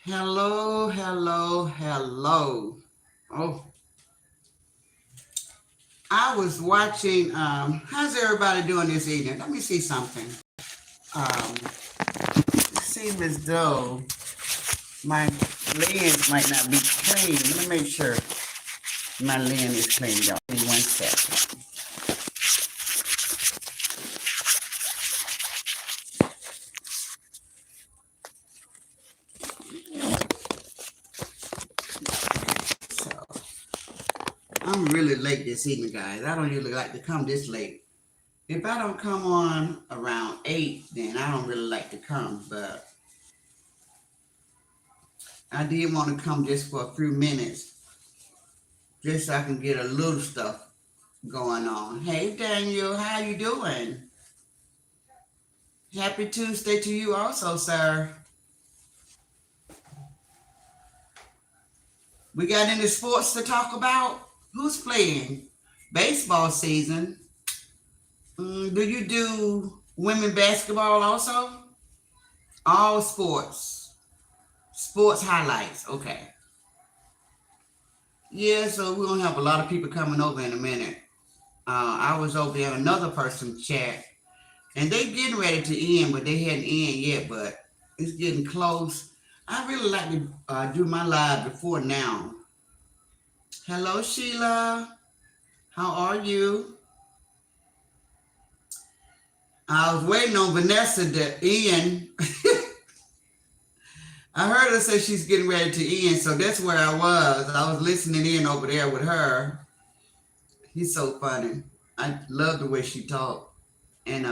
Hello, hello, hello. Oh, I was watching. How's everybody doing this evening? Let me see something. It seems as though my lens might not be clean. Let me make sure my lens is clean, y'all. Give me 1 second. So, I'm really late this evening, guys. I don't usually like to come this late. If I don't come on around 8, then I don't really like to come, but I did want to come just for a few minutes, just so I can get a little stuff going on. Hey Daniel, how you doing? Happy Tuesday to you also, sir. We got any sports to talk about? Who's playing? Baseball season. Do you do women basketball also? All sports. Sports highlights. Okay. Yeah, so we're going to have a lot of people coming over in a minute. I was over there in another person's chat, and they getting ready to end, but they hadn't ended yet, but it's getting close. I really like to do my live before now. Hello, Sheila. How are you? I was waiting on Vanessa to end. I heard her say she's getting ready to end, so that's where I was. I was listening in over there with her. He's so funny. I love the way she talked, and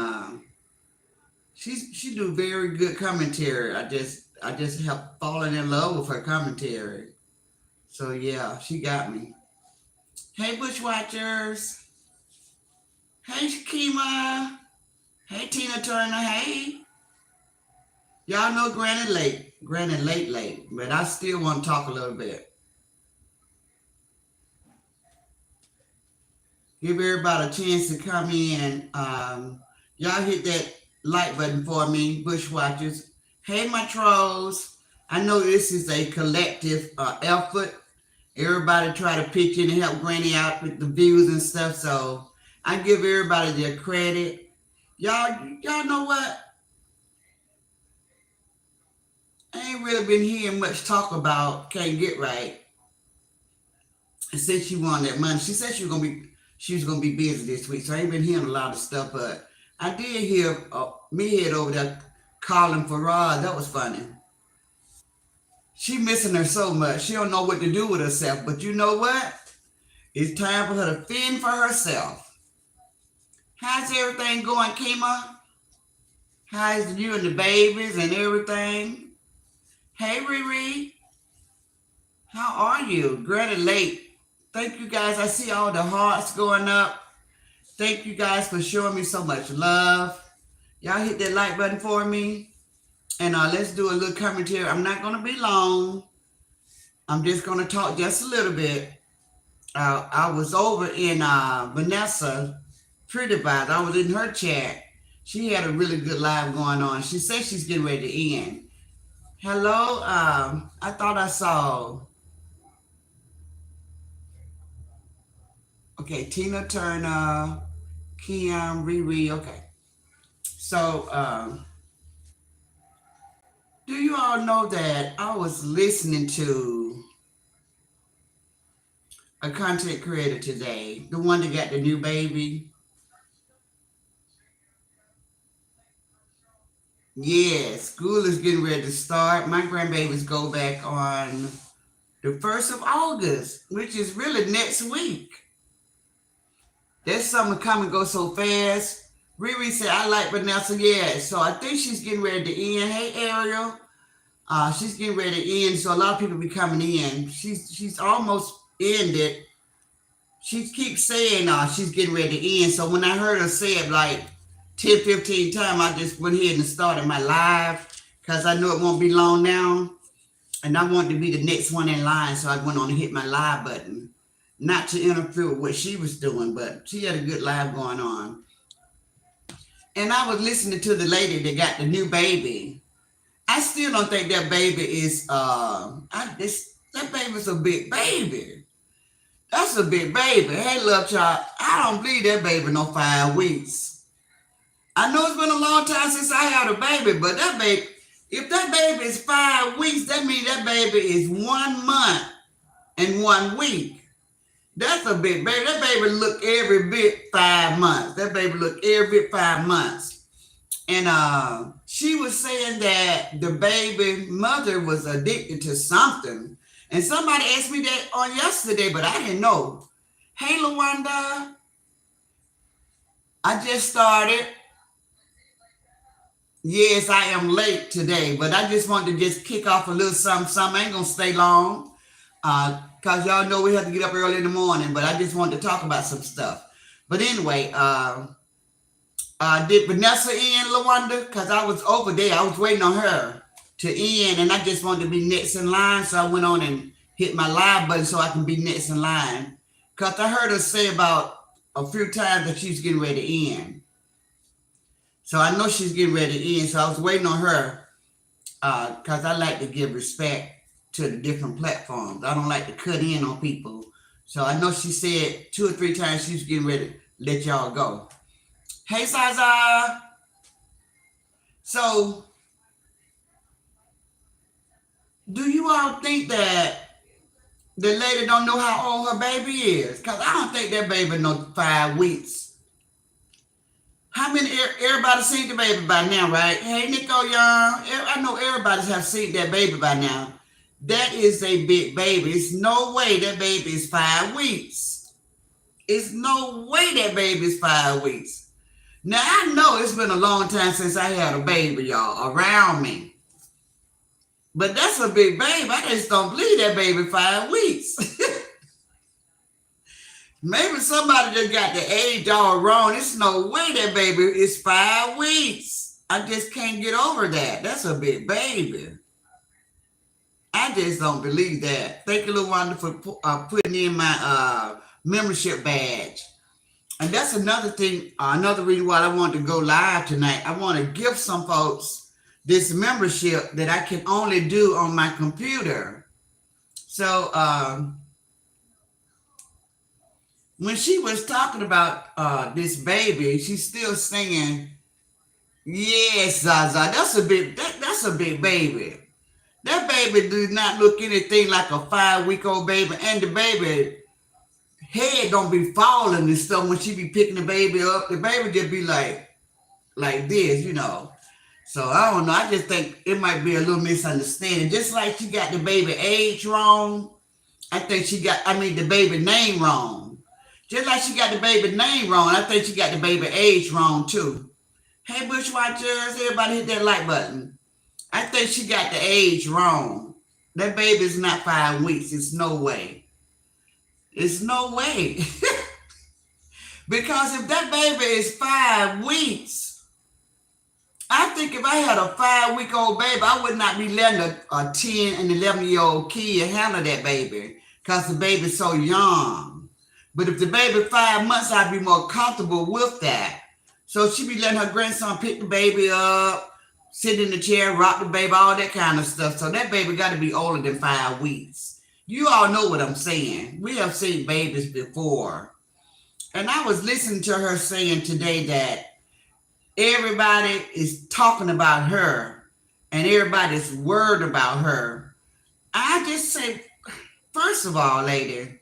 she do very good commentary. I just have fallen in love with her commentary. So yeah, she got me. Hey Bushwatchers. Hey Shakima. Hey Tina Turner. Hey. Y'all know Granny late. Granny late. But I still want to talk a little bit. Give everybody a chance to come in. Y'all hit that like button for me, Bushwatchers. Hey my trolls. I know this is a collective effort. Everybody try to pitch in and help Granny out with the views and stuff. So I give everybody their credit. Y'all know what? I ain't really been hearing much talk about Can't Get Right since she won that money. She said she was gonna be busy this week, so I ain't been hearing a lot of stuff. But I did hear me head over there calling for Rod. That was funny. She missing her so much. She don't know what to do with herself. But you know what? It's time for her to fend for herself. How's everything going, Kima? How's you and the babies and everything? Hey, Riri. How are you? Granny late. Thank you guys. I see all the hearts going up. Thank you guys for showing me so much love. Y'all hit that like button for me. And let's do a little commentary. I'm not going to be long. I'm just going to talk just a little bit. I was over in Vanessa Pretty Vibes. I was in her chat. She had a really good live going on. She said she's getting ready to end. Hello. I thought I saw. Okay, Tina Turner, Kian, Riri. Okay. So, do you all know that I was listening to a content creator today, the one that got the new baby? Yeah, school is getting ready to start. My grandbabies go back on the 1st of August, which is really next week. That summer come and go so fast. Riri said, I like Vanessa. Yeah, so I think she's getting ready to end. Hey, Ariel. She's getting ready to end, so a lot of people be coming in. She's almost ended. She keeps saying she's getting ready to end. So when I heard her say it like 10, 15 times, I just went ahead and started my live because I know it won't be long now. And I wanted to be the next one in line, so I went on and hit my live button. Not to interfere with what she was doing, but she had a good live going on. And I was listening to the lady that got the new baby. I still don't think that baby is that baby's a big baby. That's a big baby. Hey, love child, I don't believe that baby no 5 weeks. I know it's been a long time since I had a baby, but that baby, if that baby is 5 weeks, that means that baby is 1 month and 1 week. That's a big baby. That baby look every bit 5 months. That baby look every bit 5 months. And she was saying that the baby mother was addicted to something. And somebody asked me that on yesterday, but I didn't know. Hey, Lawanda, I just started. Yes, I am late today, but I just wanted to just kick off a little something. I ain't gonna stay long, cause y'all know we have to get up early in the morning. But I just wanted to talk about some stuff. But anyway, did Vanessa in, Lawanda? Cause I was over there. I was waiting on her to end, and I just wanted to be next in line, so I went on and hit my live button so I can be next in line. Cause I heard her say about a few times that she's getting ready to end. So I know she's getting ready to end. So I was waiting on her because I like to give respect to the different platforms. I don't like to cut in on people. So I know she said 2 or 3 times she's getting ready to let y'all go. Hey, Zaza. So do you all think that the lady don't know how old her baby is? Because I don't think that baby knows 5 weeks. How many, everybody seen the baby by now, right? Hey, Nico Young, I know everybody have seen that baby by now. That is a big baby. It's no way that baby is 5 weeks. It's no way that baby is 5 weeks. Now, I know it's been a long time since I had a baby, y'all, around me. But that's a big baby. I just don't believe that baby 5 weeks. Maybe somebody just got the age all wrong. There's no way that baby is 5 weeks. I just can't get over that. That's a big baby. I just don't believe that. Thank you, Lawanda, for putting in my membership badge. And that's another thing, another reason why I wanted to go live tonight. I want to give some folks this membership that I can only do on my computer. So, when she was talking about this baby, she's still singing, yes, Zaza, that's a big baby. That baby does not look anything like a 5-week-old baby, and the baby head don't be falling and stuff when she be picking the baby up. The baby just be like this, you know. So I don't know. I just think it might be a little misunderstanding. Just like she got the baby age wrong, I think the baby name wrong. Just like she got the baby name wrong, I think she got the baby age wrong too. Hey, Bushwatchers, everybody hit that like button. I think she got the age wrong. That baby's not 5 weeks. It's no way. It's no way. Because if that baby is 5 weeks, I think if I had a 5-week-old baby, I would not be letting a 10 and 11-year-old kid handle that baby because the baby's so young. But if the baby 5 months, I'd be more comfortable with that. So she be letting her grandson pick the baby up, sit in the chair, rock the baby, all that kind of stuff. So that baby got to be older than 5 weeks. You all know what I'm saying. We have seen babies before. And I was listening to her saying today that everybody is talking about her and everybody's worried about her. I just say, first of all, lady,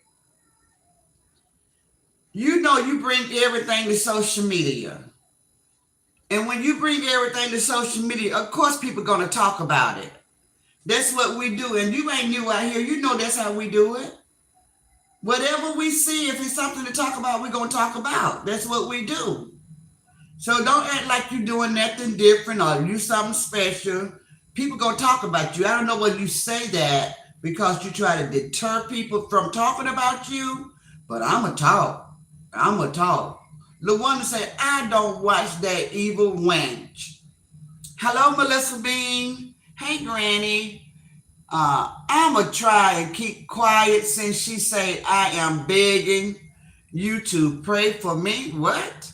you know you bring everything to social media. And when you bring everything to social media, of course people are going to talk about it. That's what we do. And you ain't new out here. You know that's how we do it. Whatever we see, if it's something to talk about, we're going to talk about. That's what we do. So don't act like you're doing nothing different or you something special. People going to talk about you. I don't know whether you say that because you try to deter people from talking about you, but I'm going to talk. LaWanda said, I don't watch that evil wench. Hello, Melissa Bean. Hey, Granny. I'm going to try and keep quiet since she said I am begging you to pray for me. What?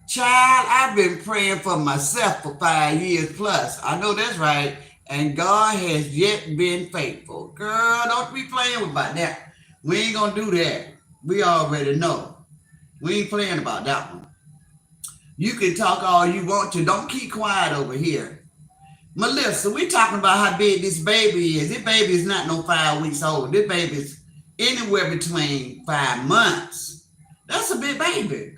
Child, I've been praying for myself for 5 years plus. I know that's right. And God has yet been faithful. Girl, don't be playing about that. We ain't gonna do that. We already know. We ain't playing about that one. You can talk all you want to. Don't keep quiet over here. Melissa, we talking about how big this baby is. This baby is not no 5 weeks old. This baby is anywhere between 5 months. That's a big baby.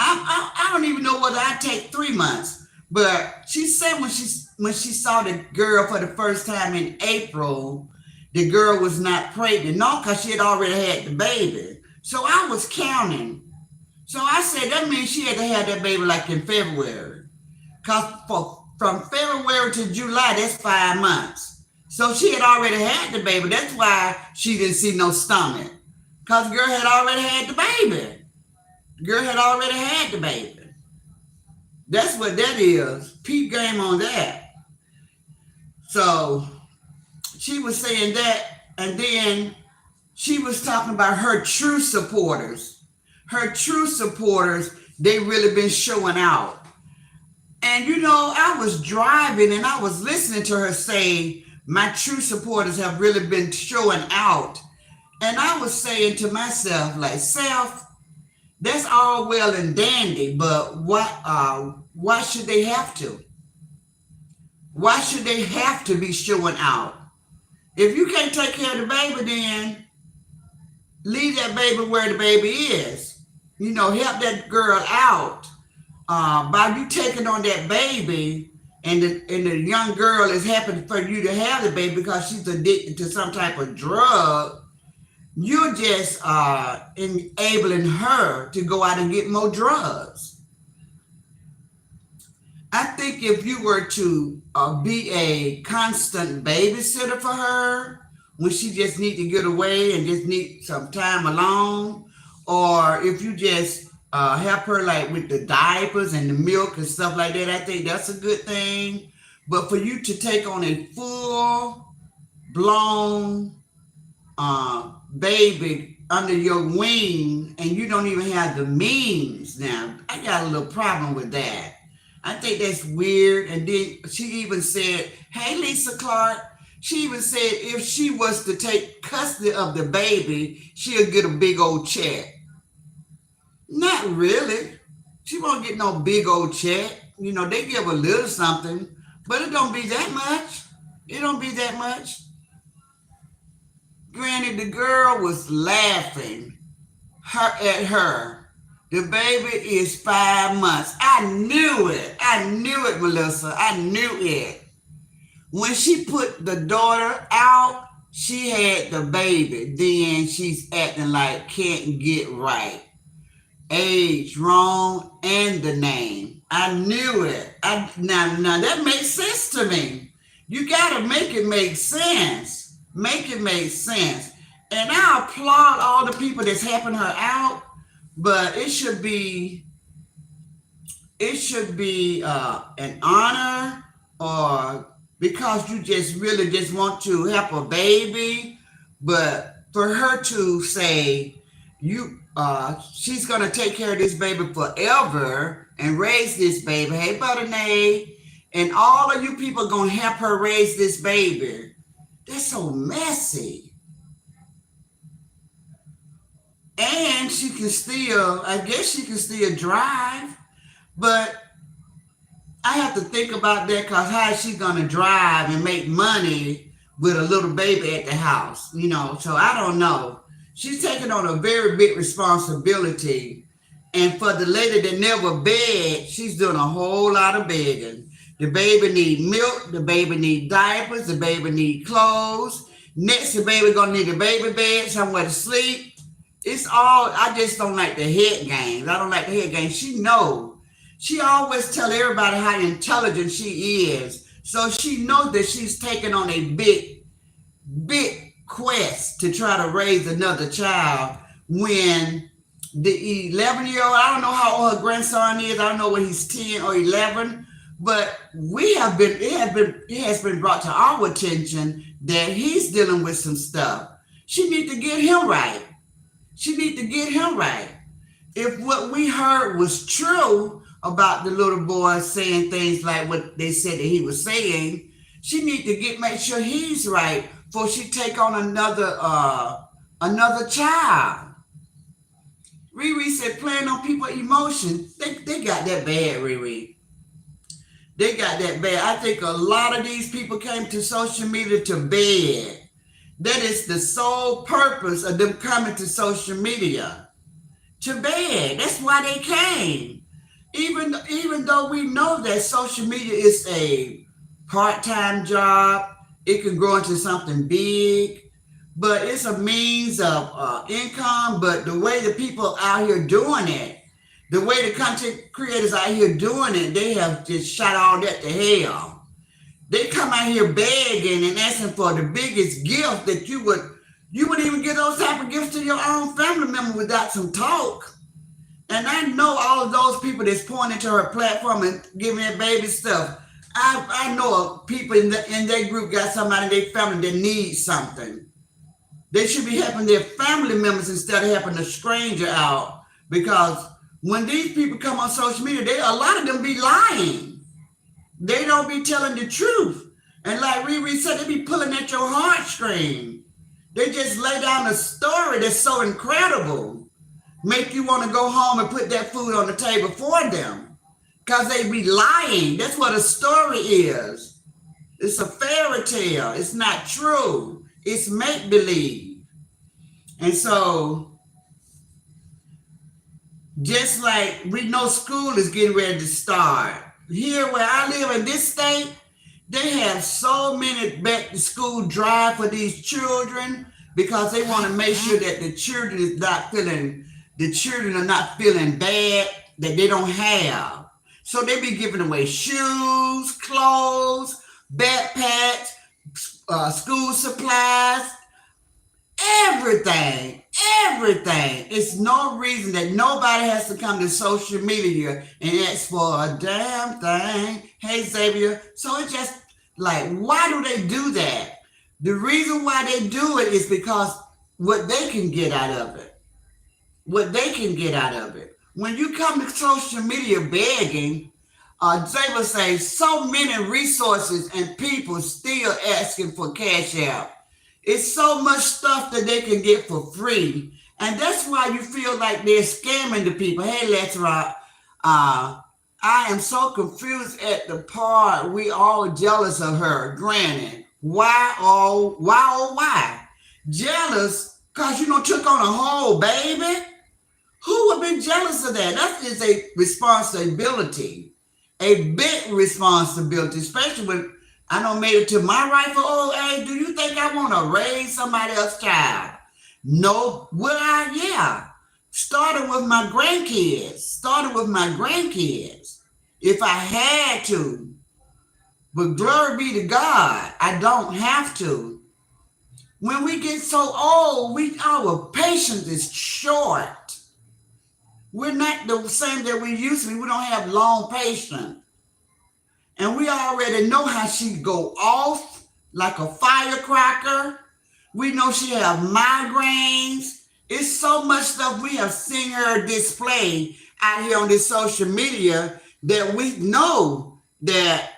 I don't even know whether I take 3 months. But she said when she saw the girl for the first time in April, the girl was not pregnant. No, because she had already had the baby. So I was counting. So I said that means she had to have that baby like in February. Because from February to July, that's 5 months. So she had already had the baby. That's why she didn't see no stomach. Because the girl had already had the baby. The girl had already had the baby. That's what that is. Peep game on that. So she was saying that, and then she was talking about her true supporters. Her true supporters, they really been showing out. And I was driving and I was listening to her say, my true supporters have really been showing out. And I was saying to myself, like, self, that's all well and dandy, but why should they have to? Why should they have to be showing out? If you can't take care of the baby, then leave that baby where the baby is. Help that girl out. By you taking on that baby, and the young girl is happy for you to have the baby because she's addicted to some type of drug, you're just enabling her to go out and get more drugs. I think if you were to be a constant babysitter for her when she just need to get away and just need some time alone, or if you just help her like with the diapers and the milk and stuff like that, I think that's a good thing. But for you to take on a full blown baby under your wing and you don't even have the means, now I got a little problem with that. I think that's weird. And then she even said, hey, Lisa Clark, she even said if she was to take custody of the baby, she'll get a big old check. Not really. She won't get no big old check. They give a little something, but it don't be that much. It don't be that much. Granny, the girl was laughing at her. The baby is 5 months. I knew it. I knew it, Melissa. I knew it. When she put the daughter out, she had the baby. Then she's acting like can't get right. Age wrong and the name. I knew it. Now that makes sense to me. You gotta make it make sense. Make it make sense. And I applaud all the people that's helping her out, but it should be an honor, or because you just really just want to help a baby. But for her to say she's gonna take care of this baby forever and raise this baby. Hey, Butternay, and all of you people gonna help her raise this baby. That's so messy. And she can still, I guess she can still drive, but I have to think about that because how is she gonna drive and make money with a little baby at the house? So I don't know. She's taking on a very big responsibility. And for the lady that never begged, she's doing a whole lot of begging. The baby need milk. The baby need diapers. The baby need clothes. Next, the baby gonna need a baby bed, somewhere to sleep. It's all, I just don't like the head games. I don't like the head games. She knows. She always tell everybody how intelligent she is. So she knows that she's taking on a big quest to try to raise another child when the 11-year-old, I don't know how old her grandson is. I don't know whether he's 10 or 11, but it has been brought to our attention that he's dealing with some stuff. She needs to get him right. If what we heard was true, about the little boy saying things like what they said that he was saying. She need to make sure he's right before she take on another child. Riri said playing on people's emotions. They got that bad, Riri. They got that bad. I think a lot of these people came to social media to bed. That is the sole purpose of them coming to social media. To bed. That's why they came. Even though we know that social media is a part-time job, it can grow into something big, but it's a means of income. But the way the people out here doing it, the way the content creators out here doing it, they have just shot all that to hell. They come out here begging and asking for the biggest gift that you wouldn't even give those type of gifts to your own family member without some talk. And I know all of those people that's pointing to her platform and giving that baby stuff. I know people in their group got somebody in their family that needs something. They should be helping their family members instead of helping a stranger out. Because when these people come on social media, a lot of them be lying. They don't be telling the truth. And like Riri said, they be pulling at your heartstring. They just lay down a story that's so incredible. Make you want to go home and put that food on the table for them. Because they be lying. That's what a story is. It's a fairy tale. It's not true. It's make-believe. And so, just like we know school is getting ready to start. Here where I live in this state, they have so many back to school drive for these children because they want to make sure that the children are not feeling bad that they don't have. So they be giving away shoes, clothes, backpacks, school supplies, everything. It's no reason that nobody has to come to social media and ask for a damn thing. Hey, Xavier. So it's just like, why do they do that? The reason why they do it is because what they can get out of it. When you come to social media begging, Xavier says so many resources and people still asking for cash out. It's so much stuff that they can get for free. And that's why you feel like they're scamming the people. Hey, let's rock. I am so confused at the part we all jealous of her. Granny. Why? Jealous because you took on a whole baby? Who would be jealous of that? That is a responsibility. A big responsibility, especially when I don't made it to my rightful old age. Do you think I want to raise somebody else's child? No. Will I? Yeah. Starting with my grandkids. If I had to. But glory be to God, I don't have to. When we get so old, our patience is short. We're not the same that we used to be. We don't have long patience. And we already know how she go off like a firecracker. We know she have migraines. It's so much stuff we have seen her display out here on this social media that we know that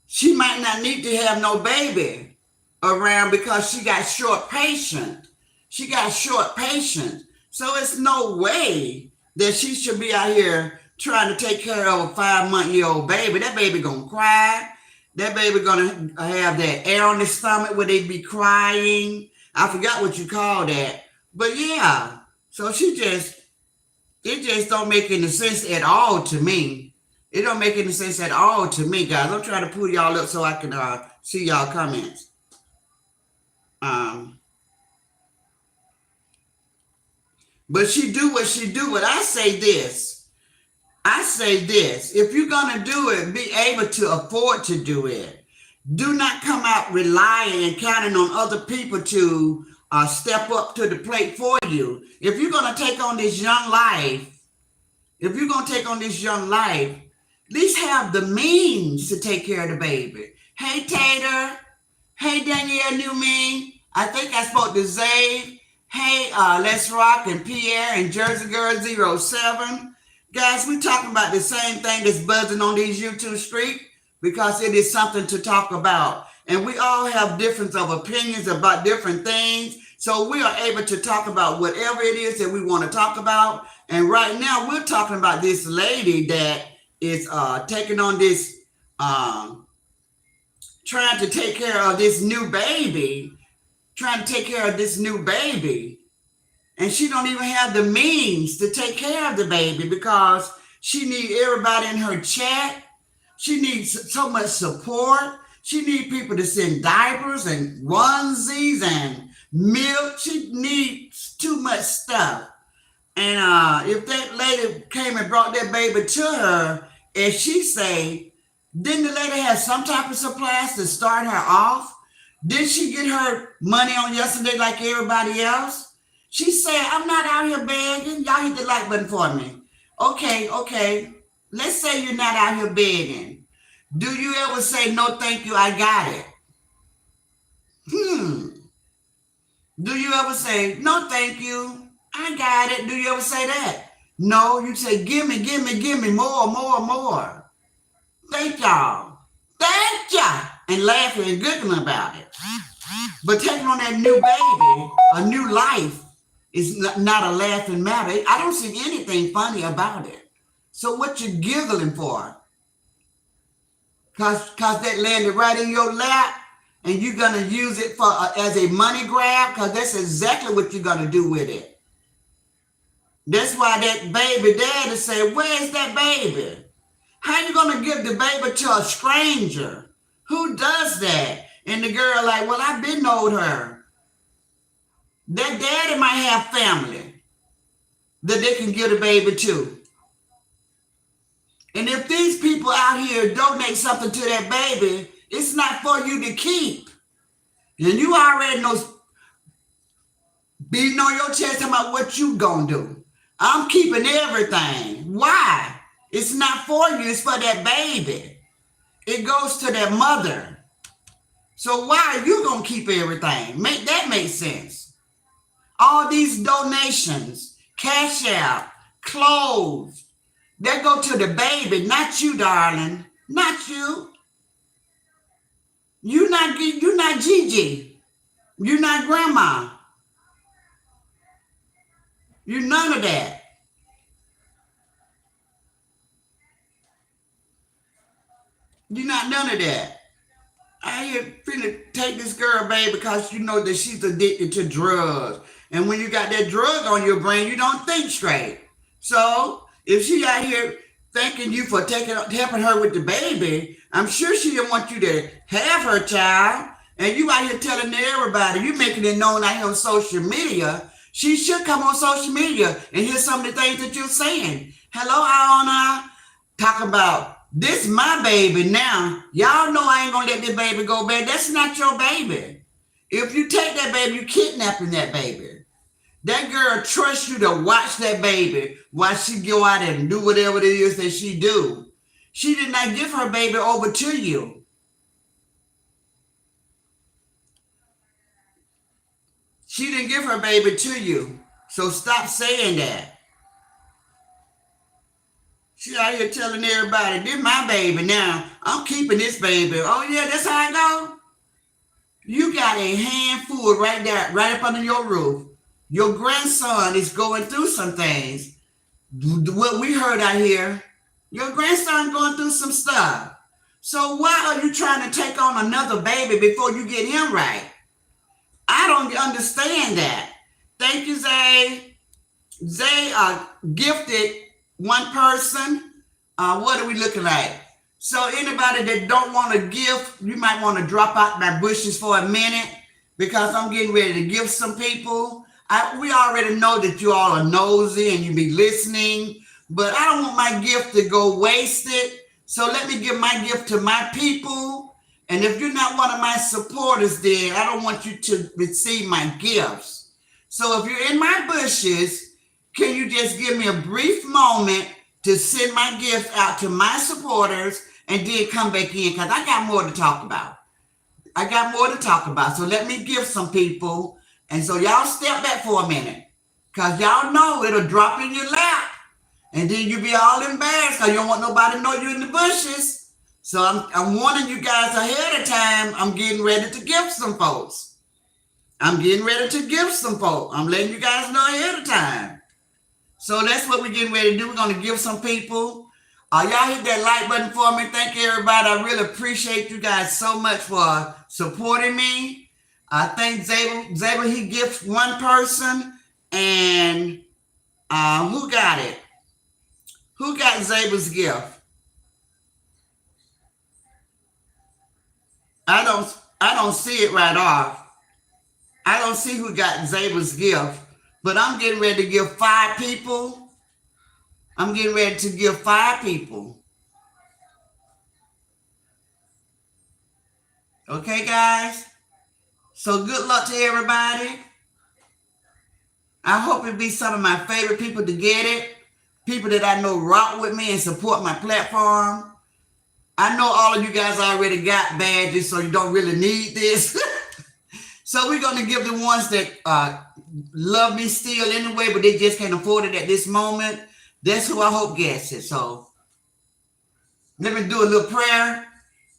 she might not need to have no baby around because she got short patience. So it's no way that she should be out here trying to take care of a 5-month-old baby. That baby gonna cry. That baby gonna have that air on the stomach where they be crying. I forgot what you call that. But yeah, so it just don't make any sense at all to me. It don't make any sense at all to me, guys. I'm trying to pull y'all up so I can see y'all comments. But she do what she do. But I say this. If you're going to do it, be able to afford to do it. Do not come out relying and counting on other people to step up to the plate for you. If you're going to take on this young life, at least have the means to take care of the baby. Hey, Tater. Hey, Danielle Newman. I think I spoke to Zay. Hey, Let's Rock and Pierre and Jersey Girl 07. Guys, we're talking about the same thing that's buzzing on these YouTube streets because it is something to talk about. And we all have difference of opinions about different things. So we are able to talk about whatever it is that we want to talk about. And right now we're talking about this lady that is taking on this, trying to take care of this new baby, trying to take care of this new baby. And she don't even have the means to take care of the baby because she needs everybody in her chat. She needs so much support. She needs people to send diapers and onesies and milk. She needs too much stuff. And if that lady came and brought that baby to her, as she say, didn't the lady have some type of supplies to start her off? Did she get her money on yesterday like everybody else? She said, I'm not out here begging. Y'all hit the like button for me. Okay. Let's say you're not out here begging. Do you ever say, no, thank you, I got it? Do you ever say, no, thank you, I got it? Do you ever say that? No, you say, give me, more. Thank y'all. Thank ya. And laughing and giggling about it. But taking on that new baby, a new life, is not a laughing matter. I don't see anything funny about it. So what you giggling for? Cause that landed right in your lap and you're gonna use it for as a money grab? Because that's exactly what you're gonna do with it. That's why that baby daddy said, where's that baby? How you gonna give the baby to a stranger? Who does that? And the girl like, well, I've been knowed her. That daddy might have family that they can give the baby to. And if these people out here donate something to that baby, it's not for you to keep. And you already know, beating on your chest about what you gonna do. I'm keeping everything. Why? It's not for you, it's for that baby. It goes to that mother. So why are you gonna keep everything? Make that make sense. All these donations, cash out, clothes, they go to the baby, not you, darling. Not you. You're not Gigi. You're not grandma. You're none of that. You're not none of that. I ain't finna take this girl, baby, because you know that she's addicted to drugs. And when you got that drug on your brain, you don't think straight. So if she out here thanking you for helping her with the baby, I'm sure she didn't want you to have her child. And you out here telling everybody, you making it known out here on social media. She should come on social media and hear some of the things that you're saying. Hello, Aona. Talk about this my baby now. Y'all know I ain't gonna let this baby go back. That's not your baby. If you take that baby, you kidnapping that baby. That girl trusts you to watch that baby while she go out and do whatever it is that she do. She did not give her baby over to you. She didn't give her baby to you. So stop saying that. She out here telling everybody, this my baby now. I'm keeping this baby. Oh yeah, that's how it go? You got a handful right there, right up under your roof. Your grandson is going through some things. What we heard out here, your grandson going through some stuff. So why are you trying to take on another baby before you get him right? I don't understand that. Thank you, Zay. Zay gifted one person. What are we looking like? So anybody that don't want to gift, you might want to drop out my bushes for a minute because I'm getting ready to gift some people. We already know that you all are nosy and you be listening, but I don't want my gift to go wasted. So let me give my gift to my people. And if you're not one of my supporters, then I don't want you to receive my gifts. So if you're in my bushes, can you just give me a brief moment to send my gift out to my supporters and then come back in? Because I got more to talk about. So let me give some people And so y'all step back for a minute. Because y'all know it'll drop in your lap. And then you'll be all embarrassed because you don't want nobody to know you're in the bushes. So I'm warning you guys ahead of time. I'm getting ready to gift some folks. I'm letting you guys know ahead of time. So that's what we're getting ready to do. We're going to give some people. Y'all hit that like button for me. Thank you, everybody. I really appreciate you guys so much for supporting me. I thank Zabel, he gifts one person. And who got it? Who got Zabel's gift? I don't see it right off. I don't see who got Zabel's gift, but I'm getting ready to give 5 people. Okay, guys? So good luck to everybody. I hope it be some of my favorite people to get it. People that I know rock with me and support my platform. I know all of you guys already got badges, so you don't really need this. So we're going to give the ones that love me still anyway, but they just can't afford it at this moment. That's who I hope gets it. So let me do a little prayer.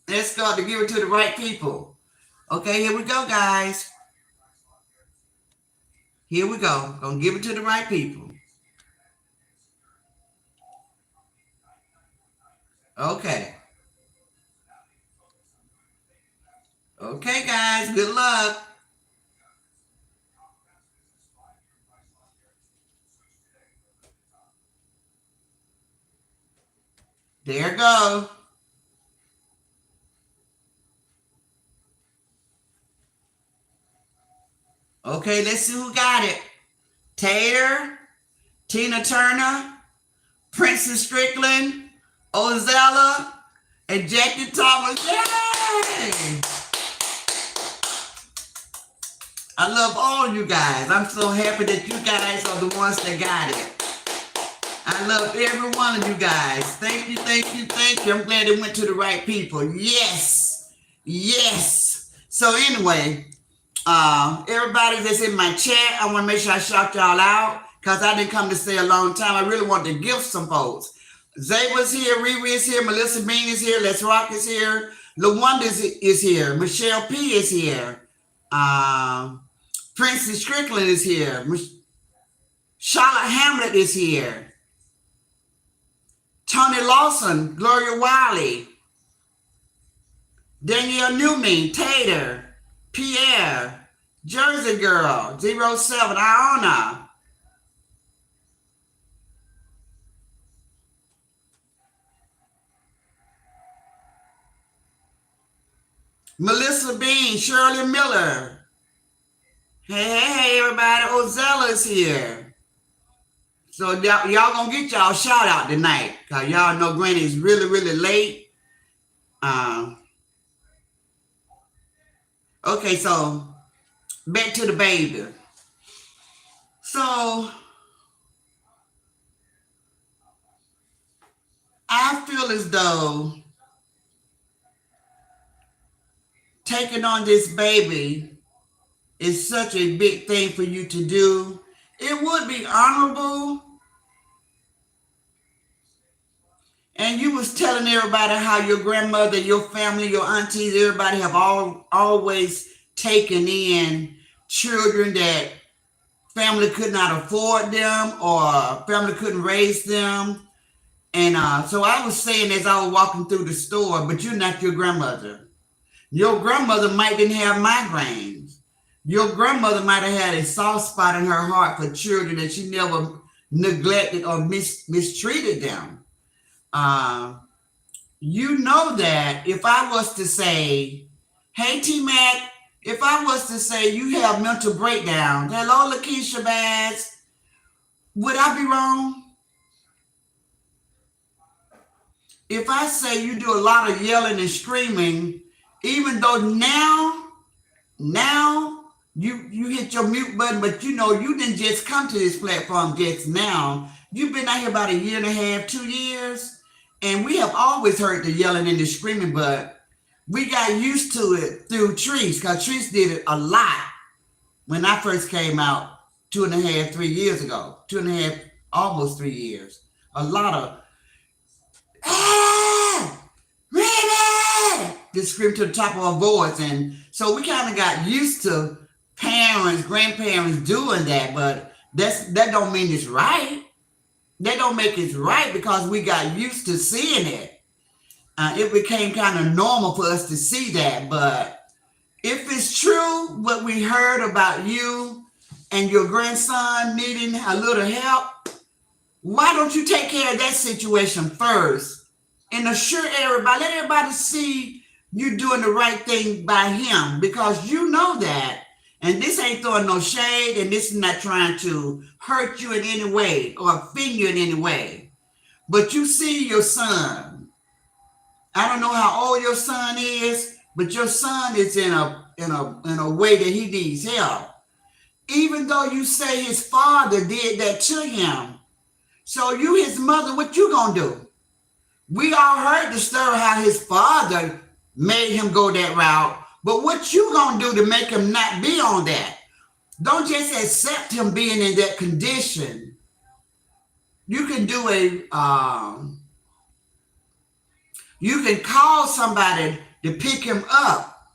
Let's God to give it to the right people. Okay, here we go, guys. Here we go. Gonna give it to the right people. Okay. Okay, guys. Good luck. There you go. Okay, let's see who got it. Tater, Tina Turner, Princess Strickland, Ozella, and Jackie Thomas. Yay! I love all of you guys. I'm so happy that you guys are the ones that got it. I love every one of you guys. Thank you, thank you, thank you. I'm glad it went to the right people. Yes. Yes. So anyway, everybody that's in my chat, I want to make sure I shout y'all out because I didn't come to stay a long time. I really want to gift some folks. Zabel's here, Riri is here, Melissa Bean is here, Let's Rock is here, LaWanda is here, Michelle P is here, Princess Strickland is here, Charlotte Hamlet is here, Tony Lawson, Gloria Wiley, Danielle Newman, Tater, Pierre, Jersey Girl, 07, Iona, Melissa Bean, Shirley Miller. Hey, everybody. Ozella is here. So y'all gonna get y'all shout out tonight. Because y'all know Granny is really, really late. Okay, so back to the baby. So I feel as though taking on this baby is such a big thing for you to do. It would be honorable. And you was telling everybody how your grandmother, your family, your aunties, everybody have always taken in children that family could not afford them or family couldn't raise them. And so I was saying as I was walking through the store, but you're not your grandmother. Your grandmother might didn't have migraines. Your grandmother might have had a soft spot in her heart for children that she never neglected or mistreated them. You know that if I was to say, hey, T-Mac, if I was to say you have mental breakdowns, hello, Lakeisha Bass, would I be wrong? If I say you do a lot of yelling and screaming, even though now you hit your mute button, but you know you didn't just come to this platform just now. You've been out here about 1.5 years, 2 years, and we have always heard the yelling and the screaming, but we got used to it through Trees, because Trees did it a lot. when I first came out 2.5, 3 years ago. 2.5, almost 3 years. A lot of ah, Remy! Just scream to the top of our voice. And so we kind of got used to parents, grandparents doing that, but that don't mean it's right. That don't make it right because we got used to seeing it. It became kind of normal for us to see that. But if it's true what we heard about you and your grandson needing a little help, why don't you take care of that situation first and assure everybody, let everybody see you doing the right thing by him, because you know that. And this ain't throwing no shade, and this is not trying to hurt you in any way or offend you in any way. But you see your son. I don't know how old your son is, but your son is in a way that he needs help. Even though you say his father did that to him. So you, his mother, what you gonna do? We all heard the story how his father made him go that route, but what you gonna do to make him not be on that? Don't just accept him being in that condition. You can do you can call somebody to pick him up.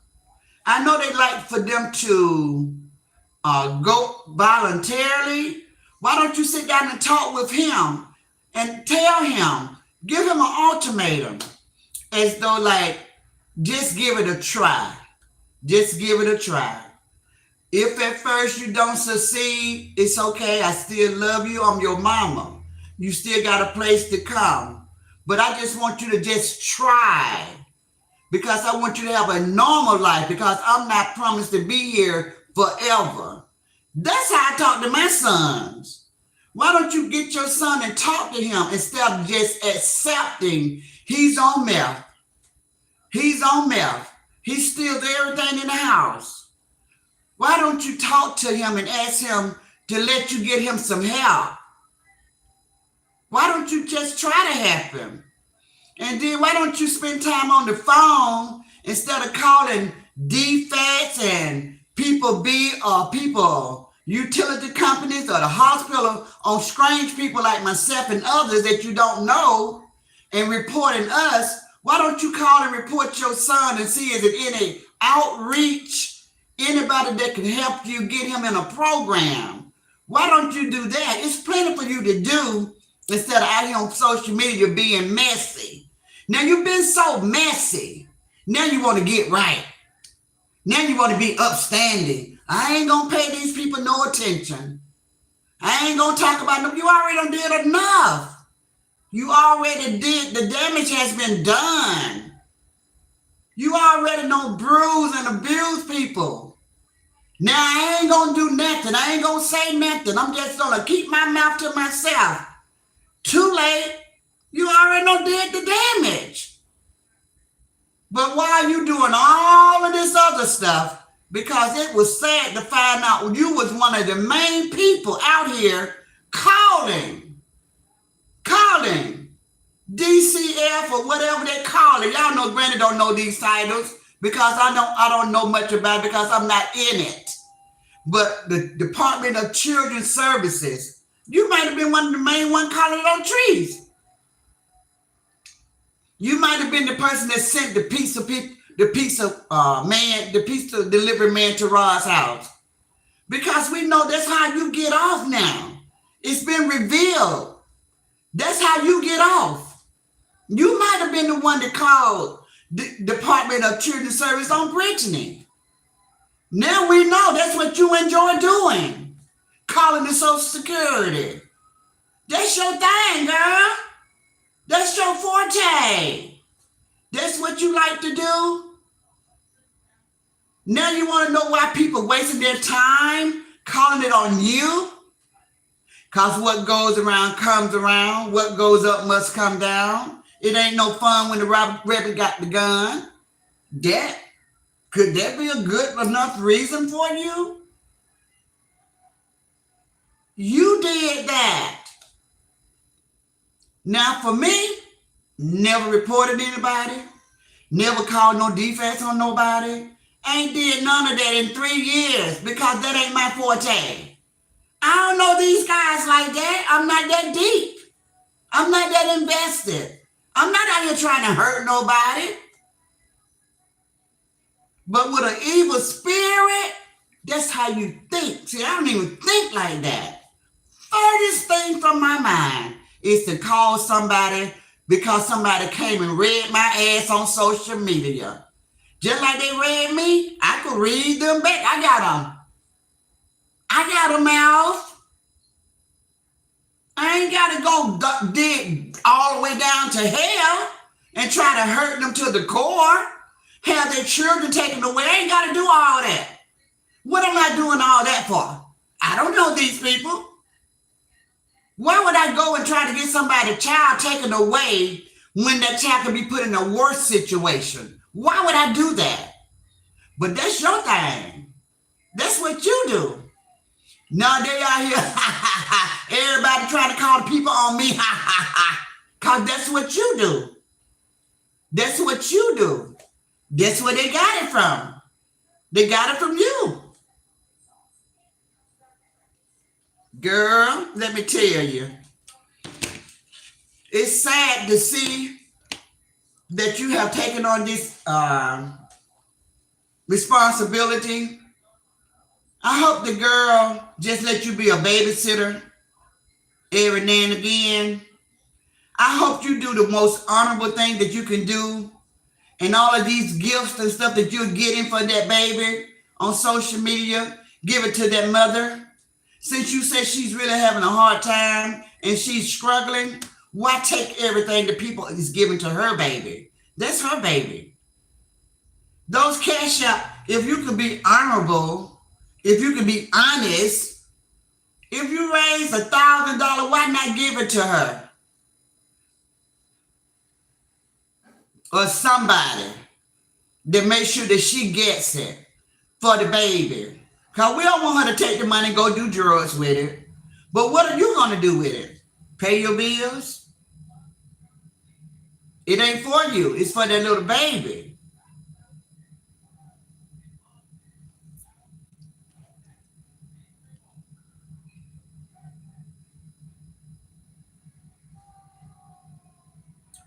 I know they like for them to go voluntarily. Why don't you sit down and talk with him and tell him, give him an ultimatum, as though like, just give it a try. Just give it a try. If at first you don't succeed, it's okay. I still love you. I'm your mama. You still got a place to come. But I just want you to just try, because I want you to have a normal life, because I'm not promised to be here forever. That's how I talk to my sons. Why don't you get your son and talk to him instead of just accepting he's on meth? He's on meth. He steals everything in the house. Why don't you talk to him and ask him to let you get him some help? Why don't you just try to help him? And then why don't you spend time on the phone instead of calling DFATs and people utility companies or the hospital on strange people like myself and others that you don't know and reporting us? Why don't you call and report your son and see is it any outreach, anybody that can help you get him in a program? Why don't you do that? It's plenty for you to do instead of out here on social media being messy. Now you've been so messy. Now you want to get right. Now you want to be upstanding. I ain't going to pay these people no attention. I ain't going to talk about them. You already done did enough. You already did. The damage has been done. You already know bruise and abuse people. Now I ain't going to do nothing. I ain't going to say nothing. I'm just going to keep my mouth to myself. Too late. You already know did the damage. But why are you doing all of this other stuff? Because it was sad to find out you was one of the main people out here calling DCF or whatever they call it. Y'all know Granny don't know these titles because I don't know much about it because I'm not in it. But the Department of Children's Services, you might have been one of the main one calling it on trees. You might have been the person that sent the pizza delivery man to Rod's house. Because we know that's how you get off now. It's been revealed. That's how you get off. You might have been the one that called the Department of Children's Service on Brittany. Now we know that's what you enjoy doing. Calling the Social Security. That's your thing, girl. That's your forte. That's what you like to do. Now you want to know why people wasting their time calling it on you? Because what goes around comes around. What goes up must come down. It ain't no fun when the rabbit got the gun. Could that be a good enough reason for you? You did that. Now for me, never reported anybody, never called no defense on nobody. Ain't did none of that in 3 years because that ain't my forte. I don't know these guys like that. I'm not that deep. I'm not that invested. I'm not out here trying to hurt nobody. But with an evil spirit, that's how you think. See, I don't even think like that. Furthest thing from my mind is to call somebody because somebody came and read my ass on social media. Just like they read me, I could read them back. I got a mouth. I ain't got to go dig all the way down to hell and try to hurt them to the core. Have their children taken away. I ain't got to do all that. What am I doing all that for? I don't know these people. Why would I go and try to get somebody's child taken away when that child could be put in a worse situation? Why would I do that? But that's your thing. That's what you do. Now they out here, everybody trying to call the people on me, because that's what you do. That's what you do. That's where they got it from. They got it from you. Girl, let me tell you, it's sad to see that you have taken on this responsibility. I hope the girl just let you be a babysitter every now and again. I hope you do the most honorable thing that you can do. And all of these gifts and stuff that you're getting for that baby on social media, give it to that mother. Since you said she's really having a hard time and she's struggling, why take everything that people is giving to her baby? That's her baby. Those cash out, if you could be honorable, if you could be honest, if you raise $1,000, why not give it to her? Or somebody that makes sure that she gets it for the baby. Because we don't want her to take the money and go do drugs with it. But what are you going to do with it? Pay your bills? It ain't for you. It's for that little baby.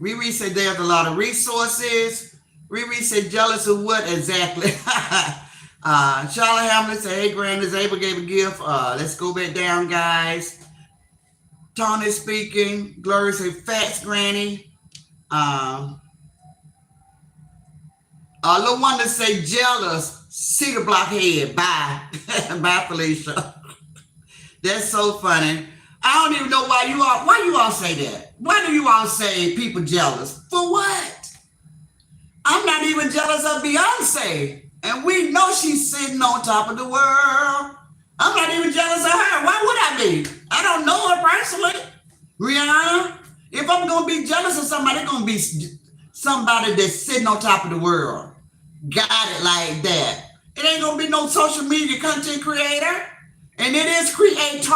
Riri said there's a lot of resources. Riri said jealous of what exactly? Charlotte Hamlin said, hey, Grandis, Abel gave a gift. Let's go back down, guys. Tony speaking. Gloria said, facts, Granny. Little Wonder say, jealous. Cedar block head. Bye. Bye, Felicia. That's so funny. I don't even know why you all say that. Why do you all say people jealous? For what? I'm not even jealous of Beyonce. And we know she's sitting on top of the world. I'm not even jealous of her. Why would I be? I don't know her personally. Rihanna, if I'm going to be jealous of somebody, it's going to be somebody that's sitting on top of the world. Got it like that. It ain't going to be no social media content creator. And it is creator,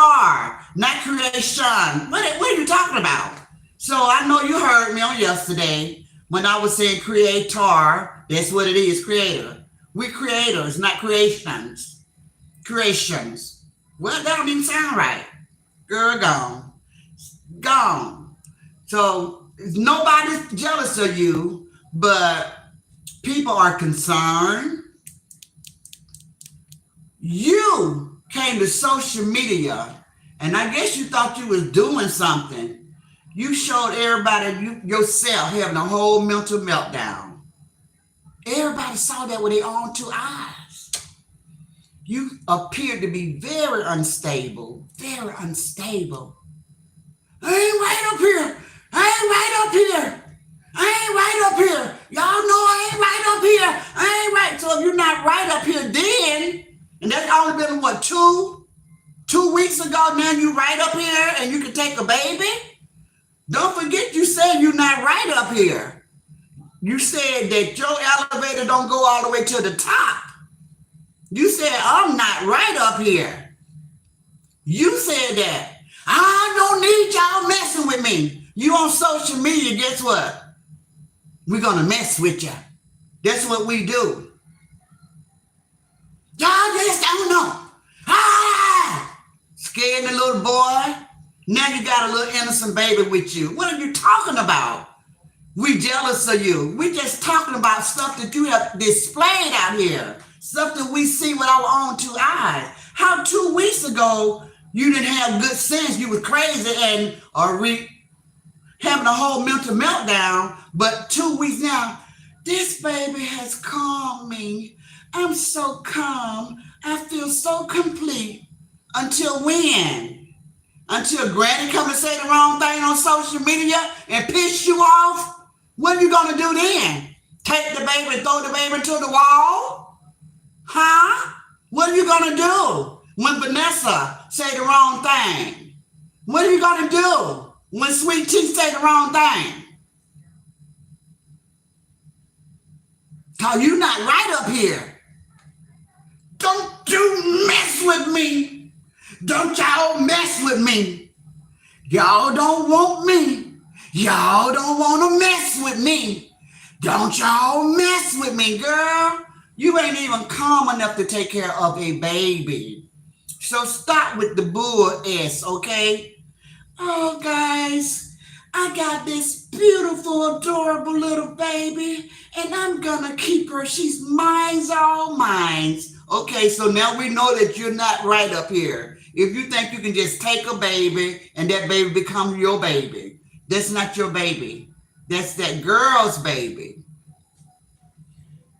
not creation. What are you talking about? So I know you heard me on yesterday when I was saying creator. That's what it is, creator. We're creators, not creations. Creations. Well, that don't even sound right. Girl, gone. Gone. So nobody's jealous of you, but people are concerned. You came to social media, and I guess you thought you was doing something. You showed everybody yourself having a whole mental meltdown. Everybody saw that with their own two eyes. You appeared to be very unstable, very unstable. I ain't right up here. I ain't right up here. I ain't right up here. Y'all know I ain't right up here. I ain't right. So if you're not right up here then, and that's only been, what, two weeks ago, now you right up here and you can take a baby? Don't forget you said you're not right up here. You said that your elevator don't go all the way to the top. You said, I'm not right up here. You said that. I don't need y'all messing with me. You on social media, guess what? We're going to mess with you. That's what we do. Y'all just don't know. Ah! Scared the little boy. Now you got a little innocent baby with you. What are you talking about? We jealous of you. We just talking about stuff that you have displayed out here. Stuff that we see with our own two eyes. How 2 weeks ago you didn't have good sense. You were crazy and having a whole mental meltdown. But 2 weeks now, this baby has calmed me. I'm so calm. I feel so complete. Until when? Until Granny come and say the wrong thing on social media and piss you off? What are you going to do then? Take the baby and throw the baby into the wall? Huh? What are you going to do when Vanessa say the wrong thing? What are you going to do when Sweet Tea say the wrong thing? Because you're not right up here. Don't you mess with me. Don't y'all mess with me. Y'all don't want me. Y'all don't want to mess with me. Don't y'all mess with me, girl. You ain't even calm enough to take care of a baby. So stop with the bull S, okay? Oh, guys, I got this beautiful, adorable little baby, and I'm gonna keep her. She's mine's, all mine's. Okay, so now we know that you're not right up here. If you think you can just take a baby and that baby become your baby, that's not your baby. That's that girl's baby.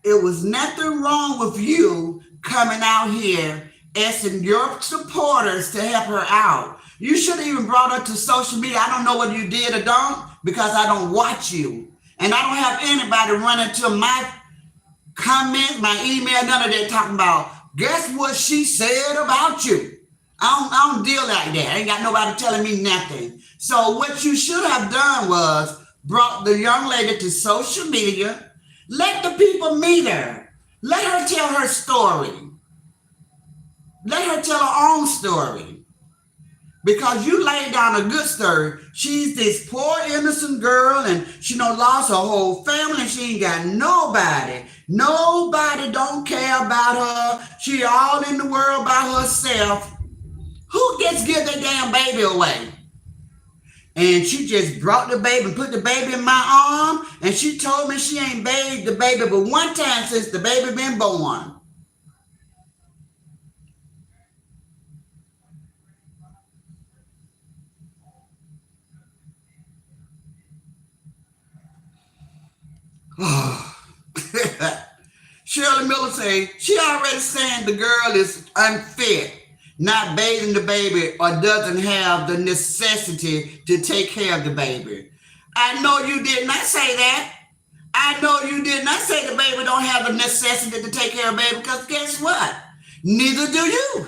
It was nothing wrong with you coming out here asking your supporters to help her out. You should have even brought her to social media. I don't know whether you did or don't because I don't watch you. And I don't have anybody running to my comments, my email, none of that talking about, guess what she said about you. I don't deal like that. I ain't got nobody telling me nothing. So what you should have done was brought the young lady to social media. Let the people meet her. Let her tell her story. Let her tell her own story. Because you laid down a good story. She's this poor innocent girl and she lost her whole family and she ain't got nobody. Nobody don't care about her. She all in the world by herself. Who gets give their damn baby away? And she just brought the baby and put the baby in my arm. And she told me she ain't bathed the baby but one time since the baby been born. Shirley Miller say she already saying the girl is unfit, not bathing the baby or doesn't have the necessity to take care of the baby. I know you did not say that. I know you did not say the baby don't have the necessity to take care of the baby because guess what? Neither do you.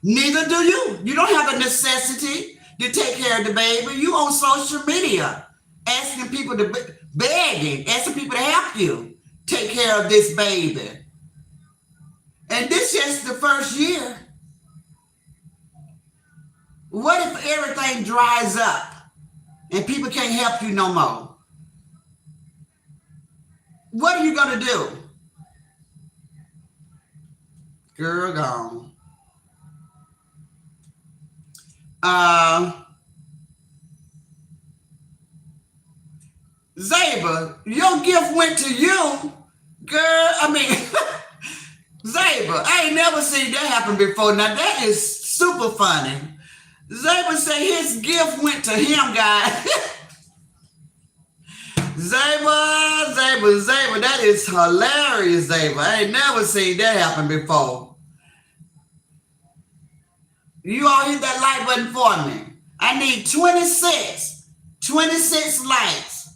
Neither do you. You don't have a necessity to take care of the baby. You on social media asking people to begging, asking people to help you take care of this baby. And this is the first year. What if everything dries up and people can't help you no more? What are you going to do? Girl gone. Zaba, your gift went to you. Girl, Zaba, I ain't never seen that happen before. Now that is super funny. Zaba said his gift went to him, guys. Zaba, that is hilarious, Zaba. I ain't never seen that happen before. You all hit that like button for me. I need 26 likes.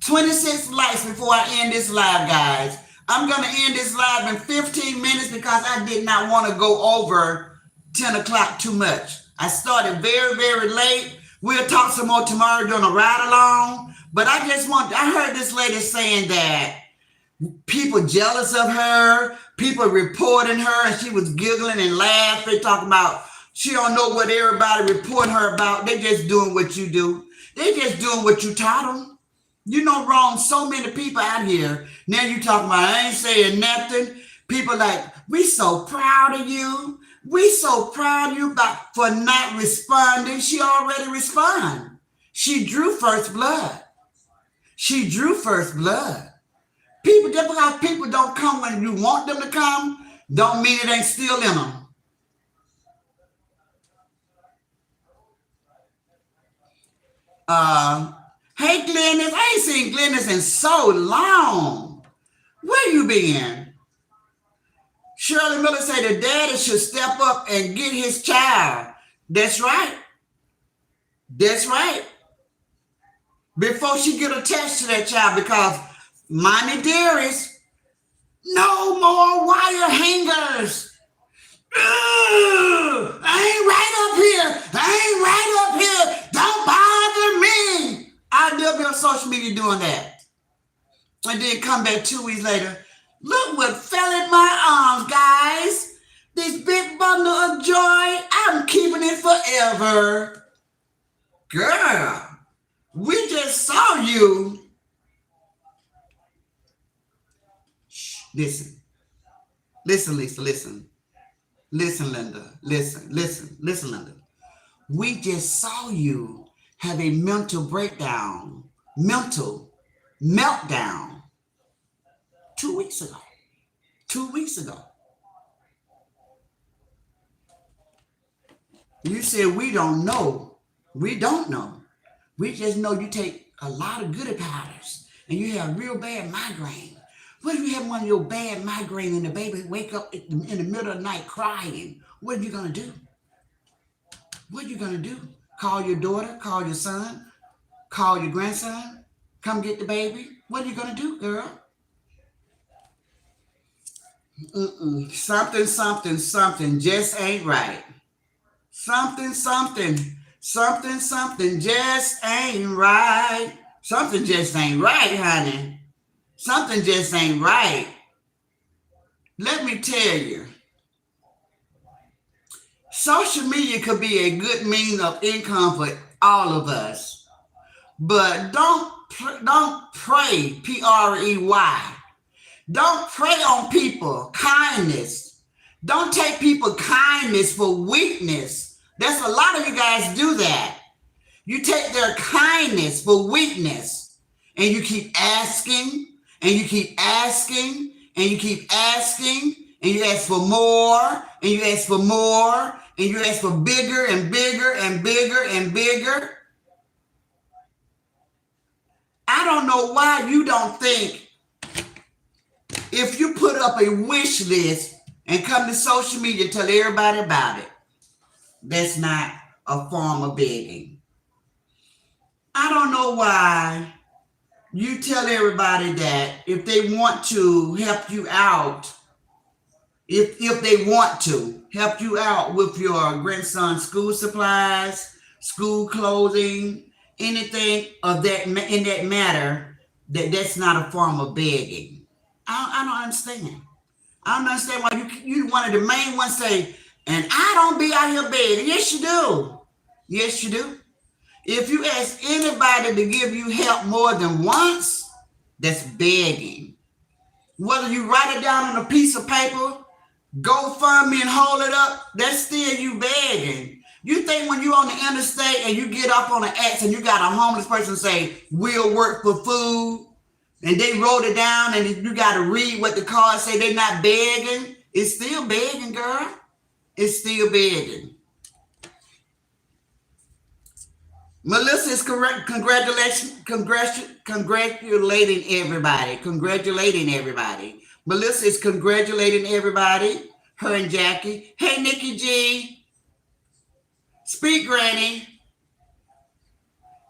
26 likes before I end this live, guys. I'm going to end this live in 15 minutes because I did not want to go over 10 o'clock too much. I started very, very late. We'll talk some more tomorrow during a ride along. But I heard this lady saying that people jealous of her, people reporting her, and she was giggling and laughing, talking about she don't know what everybody reporting her about. They just doing what you do. They just doing what you taught them. You know wrong so many people out here. Now you talking about I ain't saying nothing. People like, we so proud of you. We so proud of you for not responding. She already responded. She drew first blood. She drew first blood. People, just because people don't come when you want them to come, don't mean it ain't still in them. Hey Glennis, I ain't seen Glennis in so long. Where you been? Shirley Miller said the daddy should step up and get his child. That's right. That's right. Before she get attached to that child, because mommy dearest, no more wire hangers. Ugh, I ain't right up here. I ain't right up here. Don't bother me. I'll be on social media doing that. And then come back 2 weeks later. Look what fell in my arms, guys. This big bundle of joy. I'm keeping it forever. Girl, we just saw you. Shh, listen. Listen, Lisa, listen. Listen, Linda. Listen, Linda. We just saw you have a mental meltdown 2 weeks ago. 2 weeks ago. You said we don't know. We don't know. We just know you take a lot of goody powders and you have real bad migraine. What if you have one of your bad migraine and the baby wake up in the middle of the night crying? What are you going to do? What are you going to do? Call your daughter, call your son, call your grandson, come get the baby? What are you going to do, girl? Something just ain't right. Something just ain't right. Something just ain't right, honey. Something just ain't right. Let me tell you, social media could be a good means of income for all of us, but don't pray, P-R-E-Y. Don't prey on people kindness. Don't take people kindness for weakness. That's a lot of you guys do that. You take their kindness for weakness, and you keep asking, and you keep asking, and you keep asking, and you ask for more, and you ask for more, and you ask for bigger and bigger and bigger and bigger. I don't know why you don't think if you put up a wish list and come to social media and tell everybody about it, that's not a form of begging. I don't know why you tell everybody that if they want to help you out, if they want to help you out with your grandson's school supplies, school clothing, anything of that in that matter, that's not a form of begging. I don't understand. I don't understand why you one of the main ones say, and I don't be out here begging. Yes, you do. Yes, you do. If you ask anybody to give you help more than once, that's begging. Whether you write it down on a piece of paper, GoFundMe and hold it up, that's still you begging. You think when you're on the interstate and you get off on an X and you got a homeless person say, we'll work for food, and they wrote it down and you got to read what the card say, they're not begging. It's still begging, girl. It's still begging. Melissa is correct. Congratulating everybody. Melissa is congratulating everybody. Her and Jackie. Hey, Nikki G. Speak, Granny.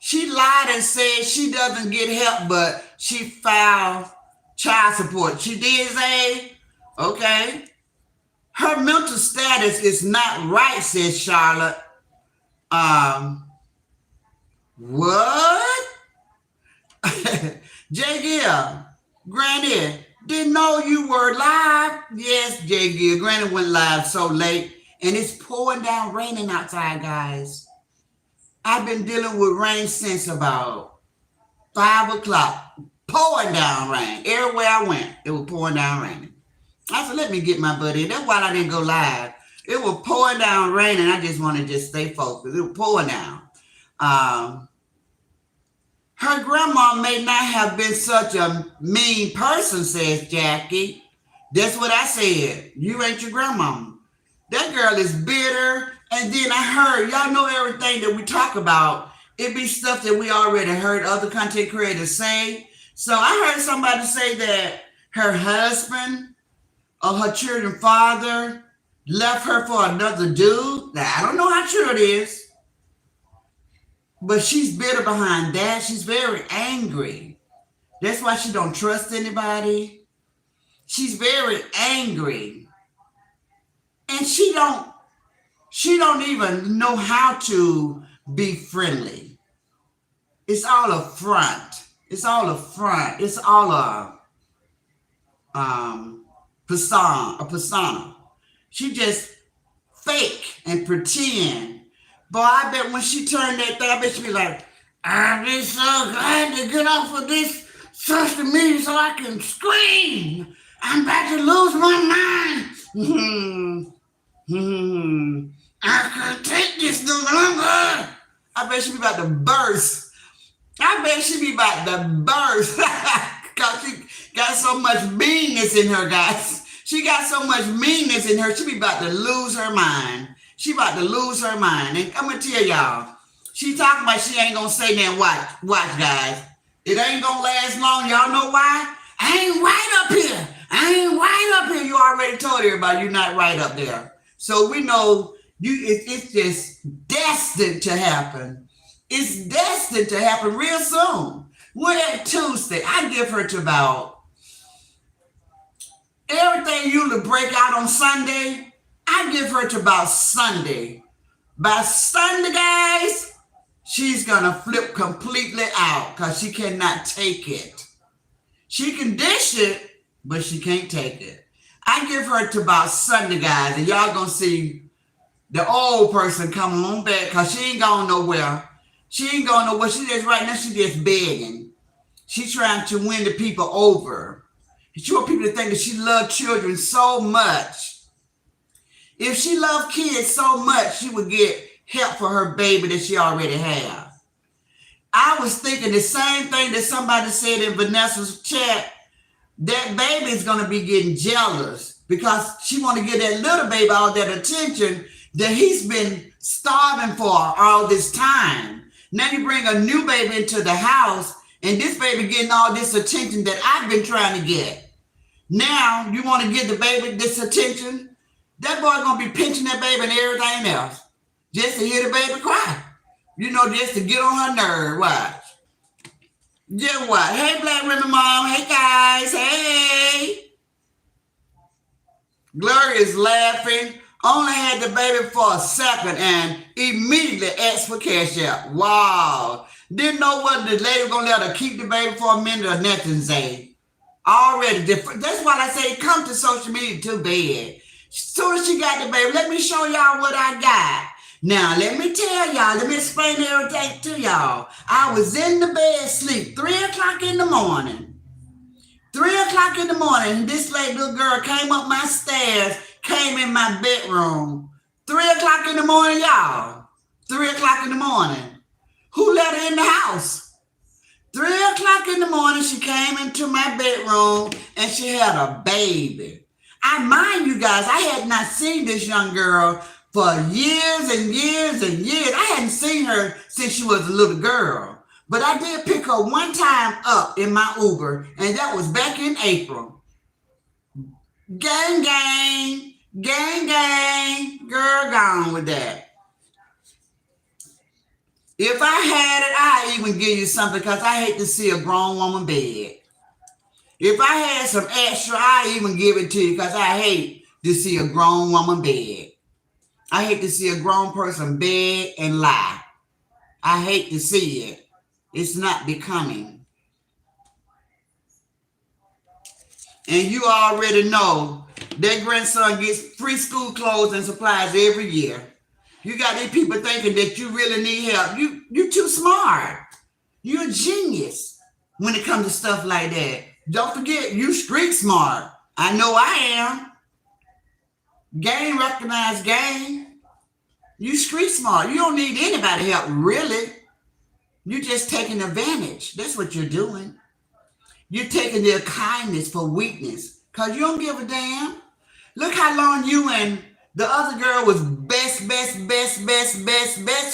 She lied and said she doesn't get help, but she filed child support. She did say, okay. Her mental status is not right, says Charlotte. What? J. Gill, Granny, didn't know you were live. Yes, J. Gill, Granny went live so late, and it's pouring down raining outside, guys. I've been dealing with rain since about 5 o'clock. Pouring down rain. Everywhere I went, it was pouring down raining. I said, let me get my butt in. That's why I didn't go live. It was pouring down rain, and I just want to just stay focused. It was pouring down. Um, Her grandma may not have been such a mean person, says Jackie. That's what I said. You ain't your grandma. That girl is bitter. And then I heard, y'all know everything that we talk about. It be stuff that we already heard other content creators say. So I heard somebody say that her husband or her children's father left her for another dude. Now, I don't know how true it is. But she's bitter behind that. She's very angry. That's why she don't trust anybody. She's very angry. And she don't even know how to be friendly. It's all a front. It's all a front. It's all a persona. She just fake and pretend. But I bet when she turned that thing, I bet she be like, I'm just so glad to get off of this social media so I can scream. I'm about to lose my mind. I can't take this no longer. I bet she be about to burst. I bet she be about to burst. Because she got so much meanness in her, guys. She got so much meanness in her, she be about to lose her mind. She about to lose her mind. And I'm going to tell y'all, she talking about she ain't going to say that. Watch, guys. It ain't going to last long. Y'all know why? I ain't right up here. I ain't right up here. You already told everybody you're not right up there. So we know it's just destined to happen. It's destined to happen real soon. We're at Tuesday. I give her to about everything usually break out on Sunday. I give her to about Sunday. By Sunday, guys, she's going to flip completely out because she cannot take it. She can dish it, but she can't take it. I give her to about Sunday, guys, and y'all going to see the old person coming on back because she ain't going nowhere. She ain't going nowhere. She just right now, she just begging. She's trying to win the people over. She want people to think that she loves children so much. If she loved kids so much, she would get help for her baby that she already has. I was thinking the same thing that somebody said in Vanessa's chat. That baby is going to be getting jealous because she want to give that little baby all that attention that he's been starving for all this time. Now you bring a new baby into the house and this baby getting all this attention that I've been trying to get. Now you want to give the baby this attention? That boy gonna be pinching that baby and everything else just to hear the baby cry. You know, just to get on her nerve. Watch. Just what? Hey, Black Women Mom. Hey, guys. Hey. Gloria is laughing. Only had the baby for a second and immediately asked for cash out. Wow. Didn't know whether the lady was gonna let her keep the baby for a minute or nothing, Zay. Already different. That's why I say come to social media too bad. As soon as she got the baby, let me show y'all what I got. Now, let me tell y'all, let me explain everything to y'all. I was in the bed sleep, 3 o'clock in the morning. 3 o'clock in the morning, and this little girl came up my stairs, came in my bedroom. 3 o'clock in the morning, y'all. 3 o'clock in the morning. Who let her in the house? 3 o'clock in the morning, she came into my bedroom, and she had a baby. I mind you guys, I had not seen this young girl for years and years and years. I hadn't seen her since she was a little girl. But I did pick her one time up in my Uber, and that was back in April. Gang, gang, gang, gang. Girl, gone with that. If I had it, I'd even give you something because I hate to see a grown woman beg. If I had some extra, I'd even give it to you because I hate to see a grown woman beg. I hate to see a grown person beg and lie. I hate to see it. It's not becoming. And you already know that grandson gets free school clothes and supplies every year. You got these people thinking that you really need help. You're too smart. You're a genius when it comes to stuff like that. Don't forget, you street smart. I know I am. Game recognize game. You street smart. You don't need anybody help, really. You're just taking advantage. That's what you're doing. You're taking their kindness for weakness because you don't give a damn. Look how long you and the other girl was best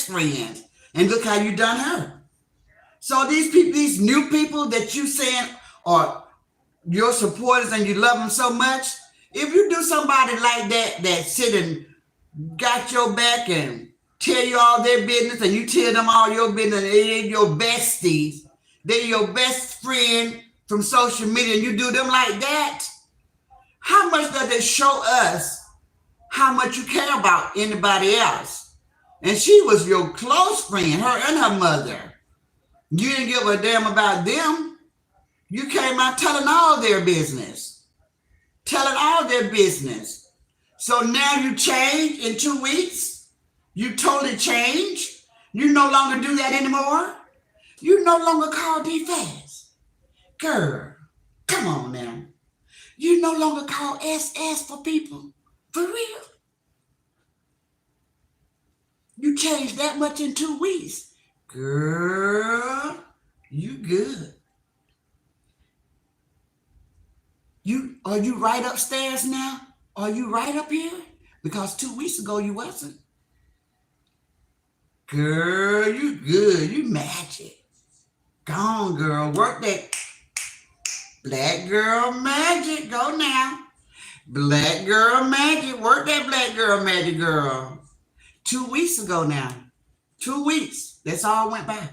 friends. And look how you done her. So these people, these new people that you saying are your supporters and you love them so much, if you do somebody like that sit and got your back and tell you all their business and you tell them all your business and they're your besties, they're your best friend from social media and you do them like that, how much does it show us how much you care about anybody else? And she was your close friend, her and her mother. You didn't give a damn about them. You came out telling all their business. Telling all their business. So now you change in 2 weeks? You totally change? You no longer do that anymore? You no longer call D-Fast? Girl, come on now. You no longer call SS for people? For real? You changed that much in 2 weeks? Girl, you good. Are you right upstairs now? Are you right up here? Because 2 weeks ago you wasn't. Girl, you good. You magic. Go on, girl. Work that black girl magic. Go now. Black girl magic. Work that black girl magic, girl. 2 weeks ago now. 2 weeks. That's all went by.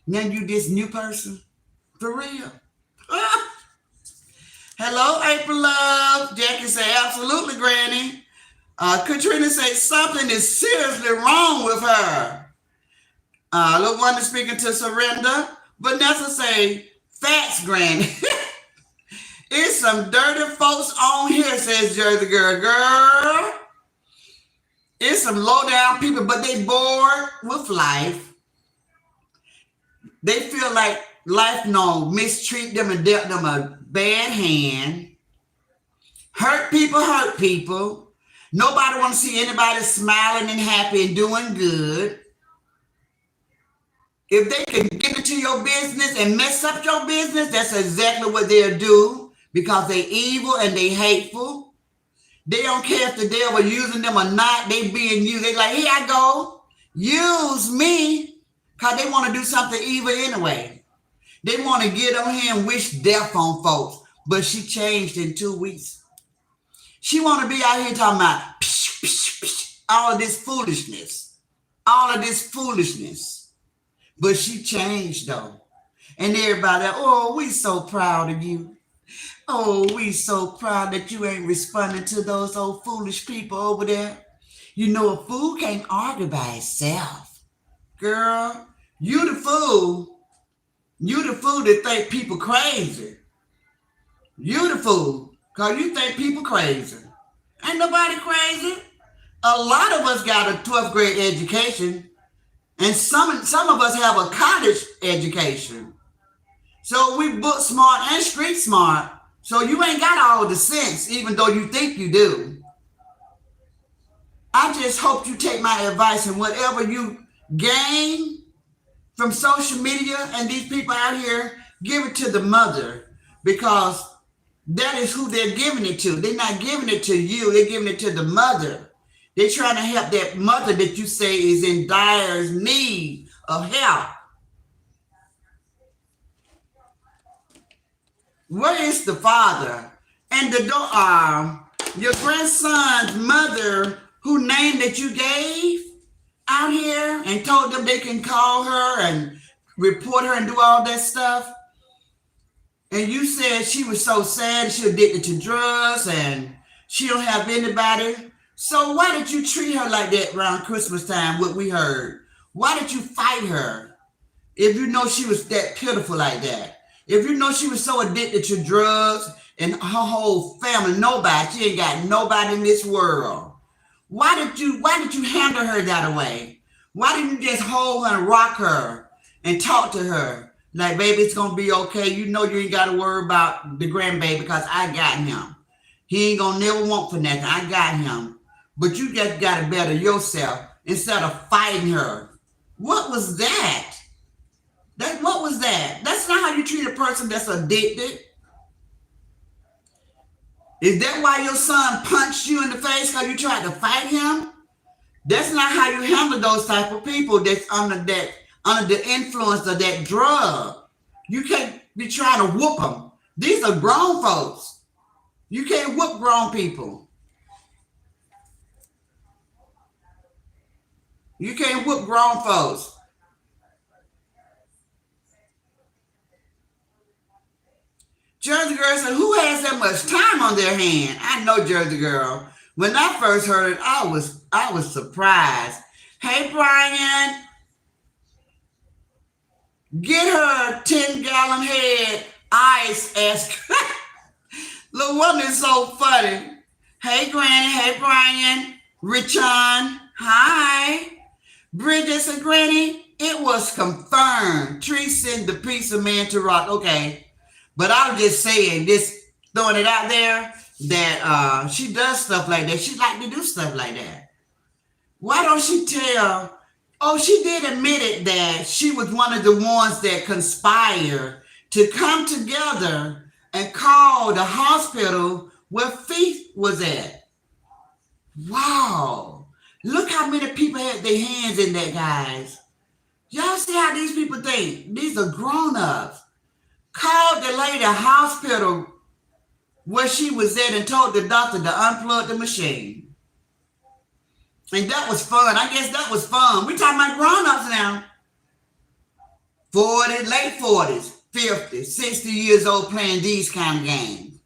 Now you this new person. For real. Hello, April Love. Jackie say, absolutely, Granny. Katrina say, something is seriously wrong with her. Little Wonder speaking to Surrender. Vanessa say, facts, Granny. It's some dirty folks on here, says Jersey Girl. Girl, it's some low-down people, but they bored with life. They feel like life mistreat them and dealt them a bad hand. Hurt people. Nobody want to see anybody smiling and happy and doing good. If they can get into your business and mess up your business, that's exactly what they'll do because they're evil and they hateful. They don't care if the devil using them or not. They being used. They like, here I go. Use me because they want to do something evil anyway. They want to get on here and wish death on folks. But she changed in 2 weeks. She want to be out here talking about all of this foolishness. All of this foolishness. But she changed though. And everybody, oh, we so proud of you. Oh, we so proud that you ain't responding to those old foolish people over there. You know a fool can't argue by itself. Girl, you the fool. You the fool that think people crazy. You the fool, because you think people crazy. Ain't nobody crazy. A lot of us got a 12th grade education, and some of us have a college education. So we book smart and street smart. So you ain't got all the sense, even though you think you do. I just hope you take my advice and whatever you gain from social media and these people out here, give it to the mother because that is who they're giving it to. They're not giving it to you. They're giving it to the mother. They're trying to help that mother that you say is in dire need of help. Where is the father? And your grandson's mother, who name that you gave out here and told them they can call her and report her and do all that stuff. And you said she was so sad, she addicted to drugs and she don't have anybody. So why did you treat her like that around Christmas time, what we heard? Why did you fight her if you know she was that pitiful like that? If you know she was so addicted to drugs and her whole family, nobody, she ain't got nobody in this world. Why did you handle her that way? Why didn't you just hold her and rock her and talk to her? Like, baby, it's going to be okay. You know you ain't got to worry about the grandbaby because I got him. He ain't gonna never want for nothing. I got him. But you just gotta better yourself instead of fighting her. What was that? What was that? That's not how you treat a person that's addicted. Is that why your son punched you in the face because you tried to fight him? That's not how you handle those type of people that's under the influence of that drug. You can't be trying to whoop them. These are grown folks. You can't whoop grown people. You can't whoop grown folks. Jersey Girl said, who has that much time on their hand? I know Jersey Girl. When I first heard it, I was surprised. Hey Brian, get her 10-gallon head ice ask. Look, one is so funny. Hey Granny, hey Brian, Richon, hi. Bridget said, Granny, it was confirmed. Tree sent the pizza man to rock. Okay. But I was just saying, just throwing it out there, that she does stuff like that. She like to do stuff like that. Why don't she tell? Oh, she did admit it that she was one of the ones that conspired to come together and call the hospital where Faith was at. Wow. Look how many people had their hands in that, guys. Y'all see how these people think? These are grown-ups. Called the lady hospital where she was at and told the doctor to unplug the machine. And that was fun. I guess that was fun. We're talking about grown-ups now. 40, late 40s, 50, 60 years old playing these kind of games.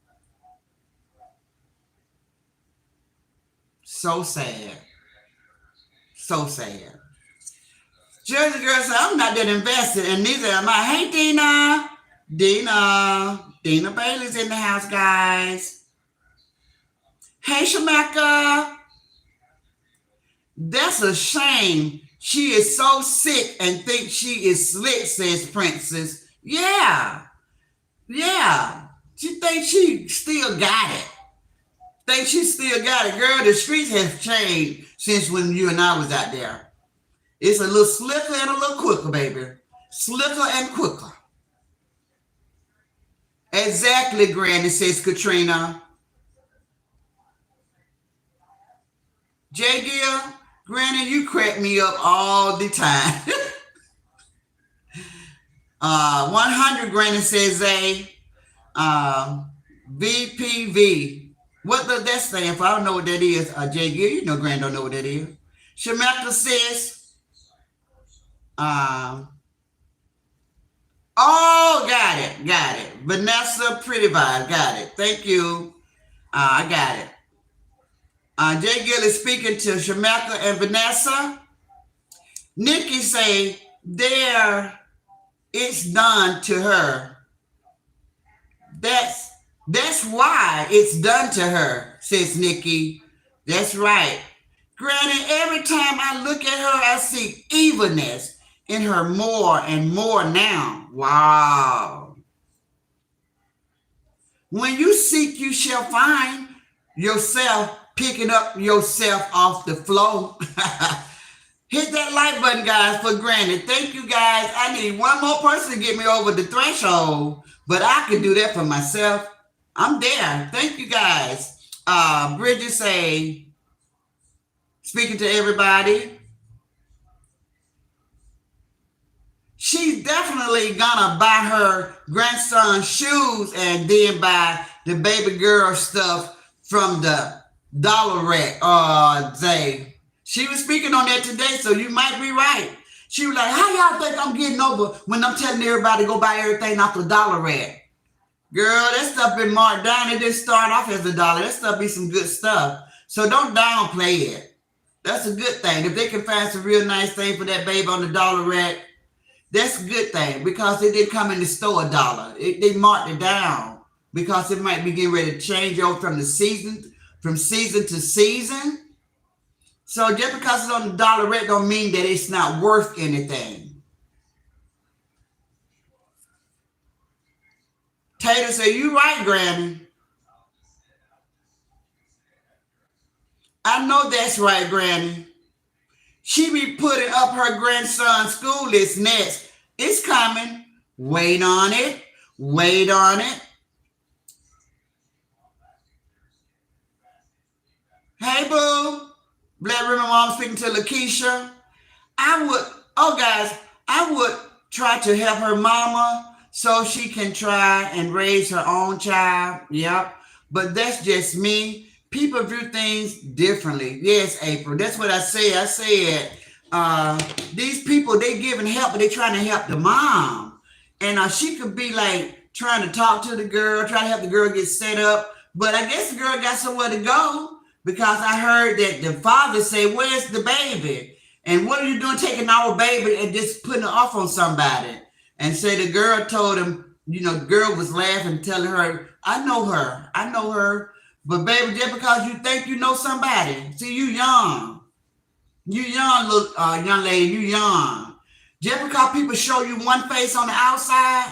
So sad. So sad. Jersey Girl said, I'm not that invested, and neither am I. Hey, Dina. Dina Bailey's in the house, guys. Hey, Shameka. That's a shame. She is so sick and thinks she is slick, says Princess. Yeah. She thinks she still got it. Girl, the streets have changed since when you and I was out there. It's a little slicker and a little quicker, baby. Slicker and quicker. Exactly, Granny, says Katrina. J. Gill, Granny, you crack me up all the time. 100, Granny, says Zay. VPV. What does that stand for? I don't know what that is. J. Gill, you know Granny don't know what that is. Shameka says, oh, got it. Vanessa, Pretty Vibe, got it. Thank you. I got it. Jay Gill is speaking to Shameka and Vanessa. Nikki say, there, it's done to her. That's why it's done to her, says Nikki. That's right. Granny, every time I look at her, I see evilness in her more and more now. Wow. When you seek, you shall find yourself picking up yourself off the floor. Hit that like button, guys, for Granny. Thank you, guys. I need one more person to get me over the threshold, but I can do that for myself. I'm there. Thank you, guys. Bridget say, speaking to everybody, she's definitely gonna buy her grandson shoes and then buy the baby girl stuff from the dollar rack. Zay. She was speaking on that today, so you might be right. She was like, how y'all think I'm getting over when I'm telling everybody to go buy everything off the dollar rack? Girl, that stuff been marked down. It didn't start off as $1. That stuff be some good stuff. So don't downplay it. That's a good thing. If they can find some real nice thing for that baby on the dollar rack, that's a good thing because it didn't come in the store $1. They marked it down because it might be getting ready to change over from season to season. So just because it's on the dollar rack don't mean that it's not worth anything. Tater said, you right, Granny. I know that's right, Granny. She be putting up her grandson's school list next. It's coming. Wait on it. Wait on it. Hey, boo. Black Ribbon Mom speaking to Lakeisha. I would, oh, guys, I would try to help her mama so she can try and raise her own child. Yep. But that's just me. People view things differently. Yes, April. That's what I said. I said, these people, they giving help, but they trying to help the mom. And she could be like trying to talk to the girl, trying to help the girl get set up. But I guess the girl got somewhere to go because I heard that the father say, where's the baby? And what are you doing taking our baby and just putting it off on somebody? And say the girl told him, the girl was laughing, telling her, I know her. I know her. But baby, just because you think you know somebody, see, you young. You young, little young lady, you young. Just because people show you one face on the outside,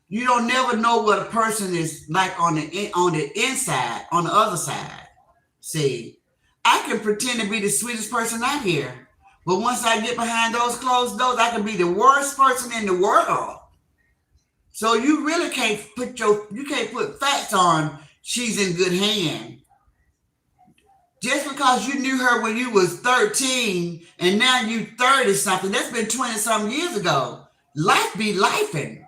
you don't never know what a person is like on the inside, on the other side. See, I can pretend to be the sweetest person out here. But once I get behind those closed doors, I can be the worst person in the world. So you really can't put facts on she's in good hand. Just because you knew her when you was 13 and now you 30 something, that's been 20 something years ago. Life be lifing.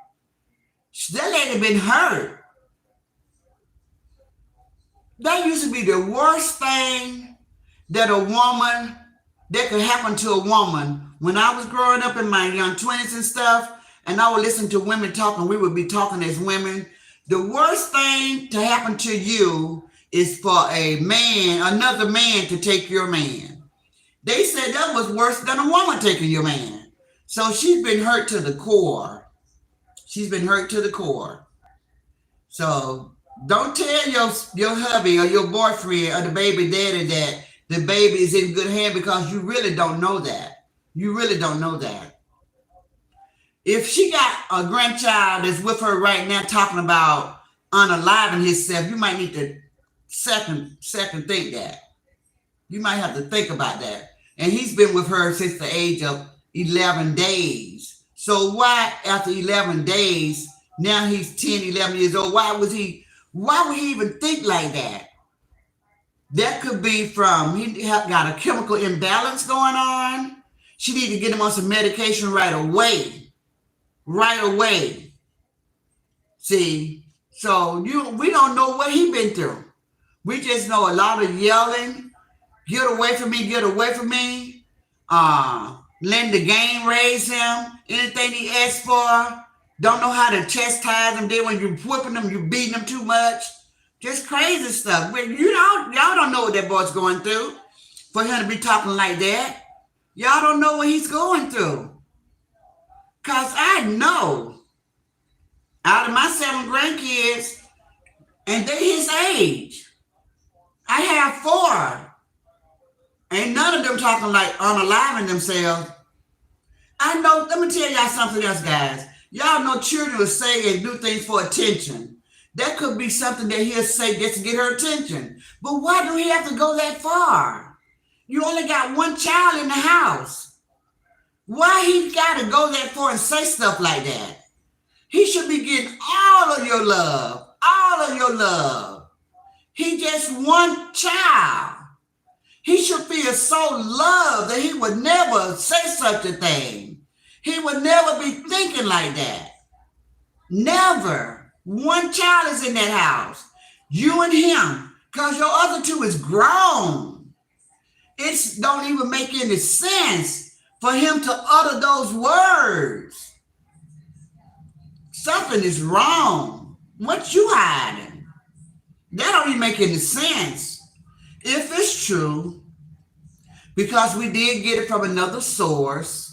That lady been hurt. That used to be the worst thing that could happen to a woman. When I was growing up in my young 20s and stuff, and I would listen to women talking, we would be talking as women. The worst thing to happen to you is for another man to take your man. They said that was worse than a woman taking your man. So she's been hurt to the core. She's been hurt to the core. So don't tell your hubby or your boyfriend or the baby daddy that the baby is in good hand because you really don't know that. You really don't know that. If she got a grandchild that's with her right now talking about unaliving himself, you might need to second think that. You might have to think about that. And he's been with her since the age of 11 days. So why after 11 days, now he's 10, 11 years old, why would he even think like that? That could be from he got a chemical imbalance going on. She need to get him on some medication right away. Right away. See, so we don't know what he been through. We just know a lot of yelling, get away from me, get away from me. Letting the game raise him, anything he asks for, don't know how to chastise him. Then when you're whipping him, you're beating him too much. Just crazy stuff. Y'all don't know what that boy's going through for him to be talking like that. Y'all don't know what he's going through. Because I know out of my 7 grandkids, and they his age, I have 4. Ain't none of them talking like unaliving themselves. I know, let me tell y'all something else, guys. Y'all know children will say and do things for attention. That could be something that he'll say just to get her attention. But why do he have to go that far? You only got one child in the house. Why he got to go that far and say stuff like that? He should be getting all of your love. All of your love. He just one child. He should feel so loved that he would never say such a thing. He would never be thinking like that. Never. One child is in that house. You and him. Because your other 2 is grown. It don't even make any sense for him to utter those words. Something is wrong. What you hiding? That don't even make any sense. If it's true, because we did get it from another source,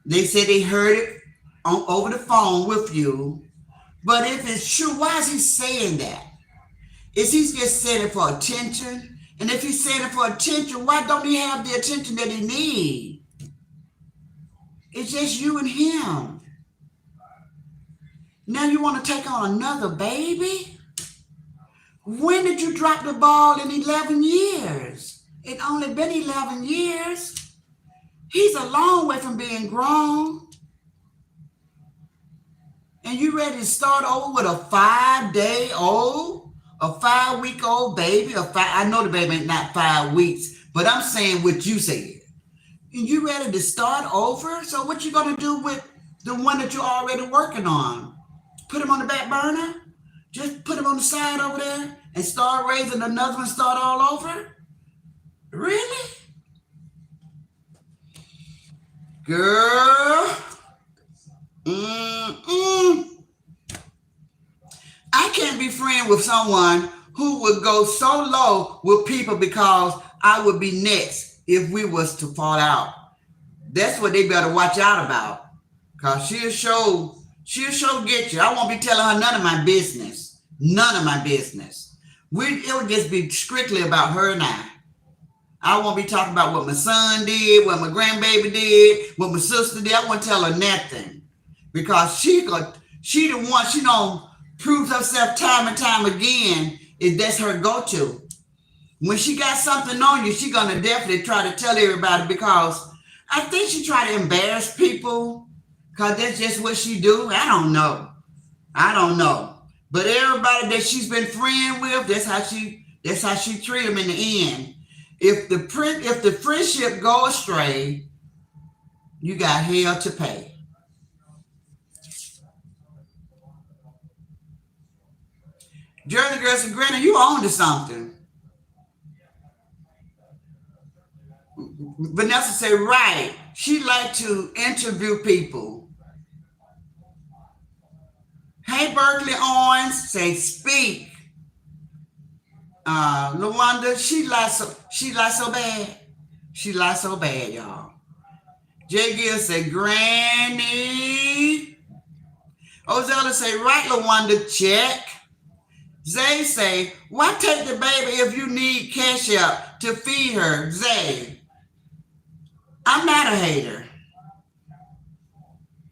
they said they heard it over the phone with you. But if it's true, why is he saying that? Is he just saying it for attention? And if he's saying it for attention, why don't he have the attention that he needs? It's just you and him. Now you want to take on another baby? When did you drop the ball in 11 years? It only been 11 years. He's a long way from being grown. And you ready to start over with a 5-day-old, a 5-week-old baby? I know the baby ain't not 5 weeks, but I'm saying what you said. And you ready to start over? So what you gonna do with the one that you're already working on? Put him on the back burner? Just put him on the side over there and start raising another one, start all over? Really? Girl. I can't be friends with someone who would go so low with people because I would be next if we was to fall out. That's what they better watch out about. Cause she'll show get you. I won't be telling her none of my business. None of my business. It would just be strictly about her and I won't be talking about what my son did, what my grandbaby did, what my sister did. I won't tell her nothing. Because she the one, she don't prove herself time and time again, if that's her go-to. When she got something on you, she gonna definitely try to tell everybody because I think she try to embarrass people because that's just what she do. I don't know. But everybody that she's been friend with, that's how she treat them in the end. If the friendship go astray, you got hell to pay. Jersey Girl said, Granny, you on to something. Vanessa said, right. She like to interview people. Hey, Berkeley Owens, say speak. Lawanda, she lies so bad. She lies so bad, y'all. Jay Gill said, Granny. Ozella say, right, Lawanda, check. Zay say, why take the baby if you need cash out to feed her? Zay, I'm not a hater.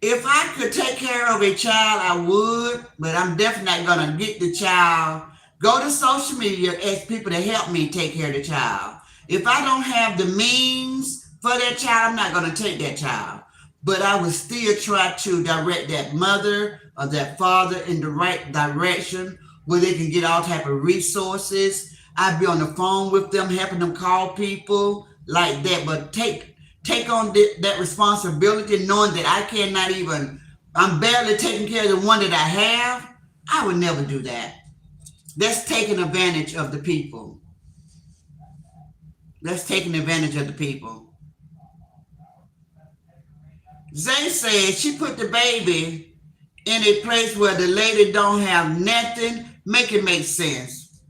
If I could take care of a child, I would, but I'm definitely not going to get the child. Go to social media, ask people to help me take care of the child. If I don't have the means for that child, I'm not going to take that child. But I would still try to direct that mother or that father in the right direction where they can get all type of resources. I'd be on the phone with them, helping them call people like that. But take on that responsibility, knowing that I'm barely taking care of the one that I have. I would never do that. That's taking advantage of the people. That's taking advantage of the people. Zay said she put the baby in a place where the lady don't have nothing. Make it make sense.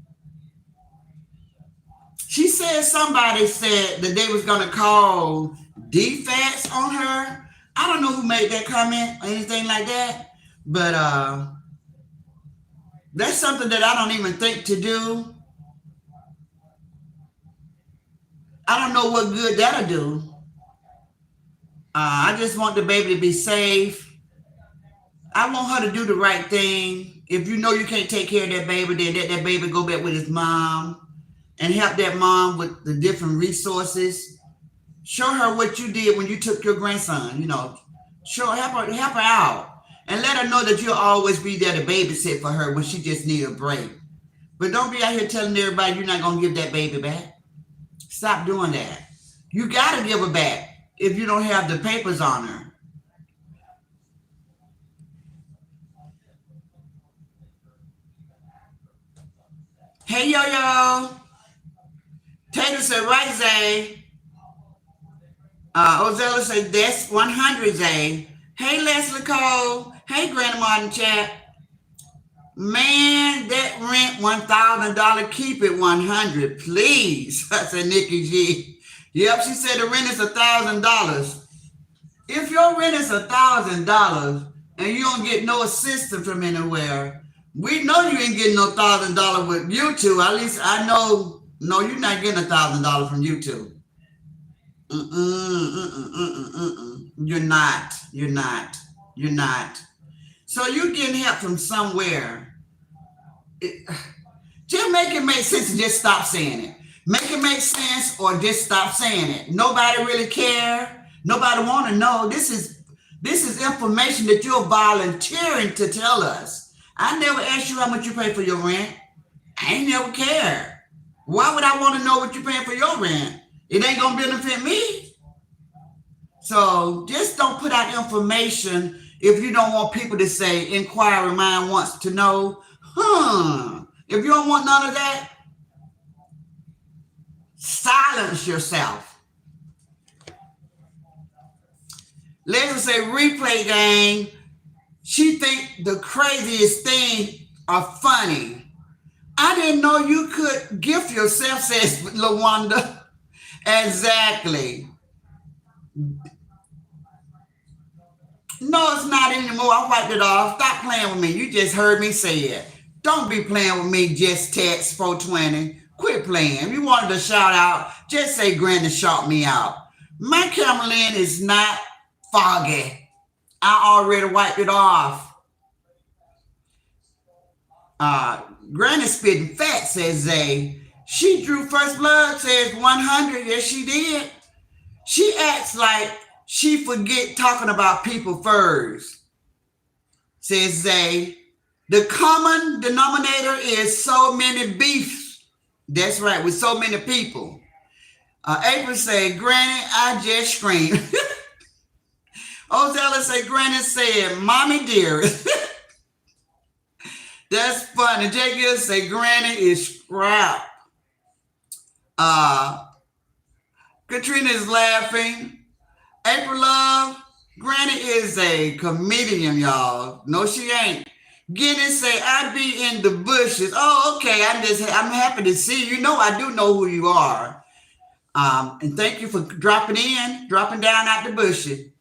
She said somebody said that they was going to call defects on her. I don't know who made that comment or anything like that, but that's something that I don't even think to do. I don't know what good that'll do. I just want the baby to be safe. I want her to do the right thing. If you know you can't take care of that baby, then let that baby go back with his mom and help that mom with the different resources. Show her what you did when you took your grandson, help her out. And let her know that you'll always be there to babysit for her when she just needs a break. But don't be out here telling everybody you're not going to give that baby back. Stop doing that. You got to give her back if you don't have the papers on her. Hey, Yo-Yo. Taylor said, right, Zay. Ozella said, that's 100, Zay. Hey, Leslie Cole. Hey, Grandma in chat. Man, that rent $1,000. Keep it 100, please. I said, Nikki G. Yep, she said the rent is $1,000. If your rent is $1,000 and you don't get no assistance from anywhere, we know you ain't getting no $1,000 with YouTube. At least I know. No, you're not getting $1,000 from YouTube. You're not. So you're getting help from somewhere. Just make it make sense and just stop saying it. Make it make sense or just stop saying it. Nobody really care. Nobody want to know. This is information that you're volunteering to tell us. I never asked you how much you pay for your rent. I ain't never cared. Why would I want to know what you're paying for your rent? It ain't gonna benefit me. So just don't put out information if you don't want people to say inquiring mind wants to know. If you don't want none of that, silence yourself. Let's say replay gang. She think the craziest thing are funny. I didn't know you could gift yourself, says LaWanda. Exactly. No, it's not anymore. I wiped it off. Stop playing with me. You just heard me say it. Don't be playing with me, just text 420. Quit playing. If you wanted to shout out, just say Granny shout me out. My camera lens is not foggy. I already wiped it off. Granny spitting fat, says Zay. She drew first blood, says 100. Yes, she did. She acts like she forget talking about people first, says Zay. The common denominator is so many beefs. That's right, with so many people. April say, Granny, I just screamed. Ozella say, Granny said, Mommy dearest. That's funny. Jay Gill say, Granny is scrap. Katrina is laughing. April Love, Granny is a comedian, y'all. No, she ain't. Guinness say, I be in the bushes. Oh, okay. I'm happy to see you. Know I do know who you are. And thank you for dropping down out the bushes.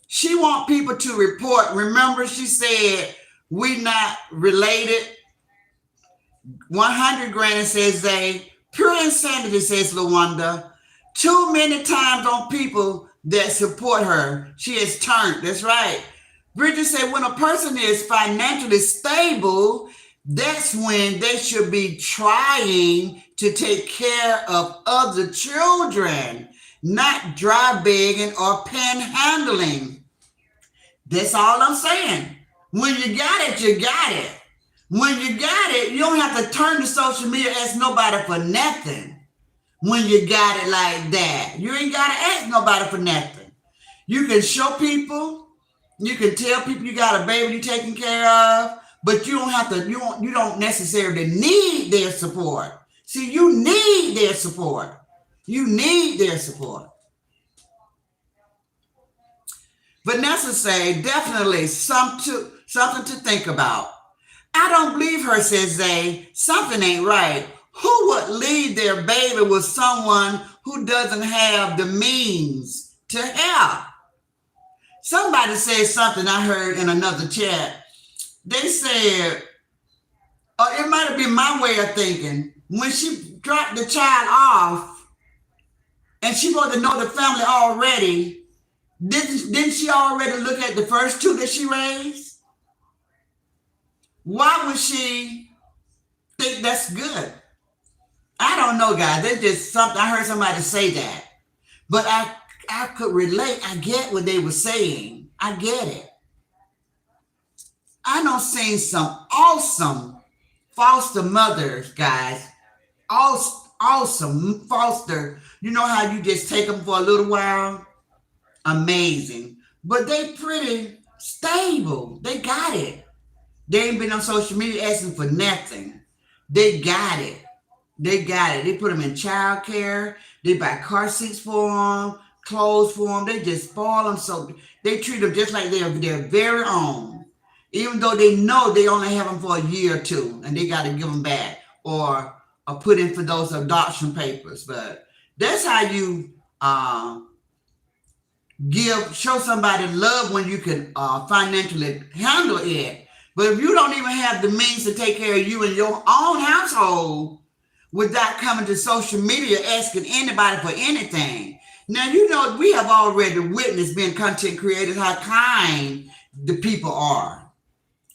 She want people to report. Remember, she said, we not related. 100 Granny, says they. Pure insanity, says LaWanda. Too many times on people that support her, she has turned. That's right. Bridget said, when a person is financially stable, that's when they should be trying to take care of other children, not dry begging or panhandling. That's all I'm saying. When you got it, you got it. When you got it, you don't have to turn to social media, ask nobody for nothing. When you got it like that, you ain't got to ask nobody for nothing. You can show people, you can tell people you got a baby you're taking care of, but you don't have to, you don't necessarily need their support. See, you need their support. You need their support. Vanessa say, definitely something to think about. I don't believe her, says Zay. Something ain't right. Who would leave their baby with someone who doesn't have the means to help? Somebody said something I heard in another chat. They said, or it might have been my way of thinking, when she dropped the child off and she wanted to know the family already, didn't she already look at the first two that she raised? Why would she think that's good? I don't know, guys. That's just something. I heard somebody say that. But I could relate. I get what they were saying. I get it. I know seen some awesome foster mothers, guys. Awesome foster. You know how you just take them for a little while? Amazing. But they pretty stable. They got it. They ain't been on social media asking for nothing. They got it. They got it. They put them in child care. They buy car seats for them, clothes for them. They just spoil them. So they treat them just like they're their very own. Even though they know they only have them for a year or two and they got to give them back or put in for those adoption papers. But that's how you show somebody love when you can financially handle it. But if you don't even have the means to take care of you in your own household without coming to social media asking anybody for anything. Now, you know, we have already witnessed being content creators how kind the people are.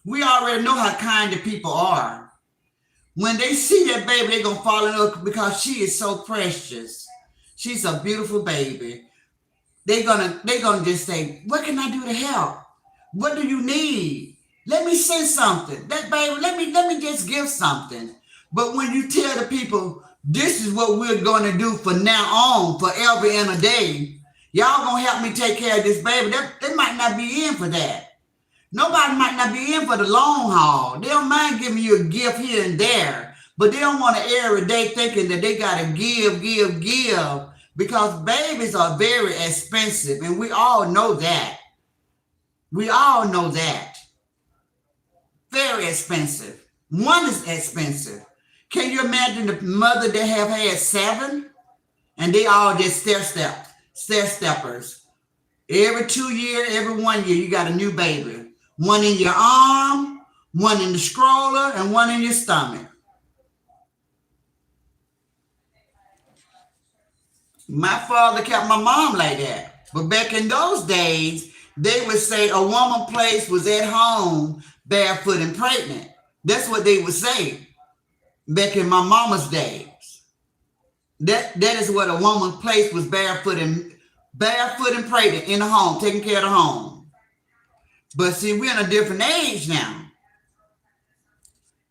We already know how kind the people are. When they see that baby, they're gonna fall in love because she is so precious. She's a beautiful baby. They're gonna just say, what can I do to help? What do you need? Let me say something. That baby, let me just give something. But when you tell the people this is what we're gonna do from now on, forever and a day, y'all gonna help me take care of this baby. They might not be in for that. Nobody might not be in for the long haul. They don't mind giving you a gift here and there, but they don't want to every day thinking that they got to give, because babies are very expensive, and we all know that. We all know that. Very expensive. One is expensive. Can you imagine the mother that have had 7, and they all just stair steppers? Every 2 years, every 1 year, you got a new baby. One in your arm, one in the stroller, and one in your stomach. My father kept my mom like that. But back in those days, they would say a woman place was at home barefoot and pregnant. That's what they would say back in my mama's days. That is what a woman's place was, barefoot and pregnant in the home, taking care of the home. But see, we're in a different age now.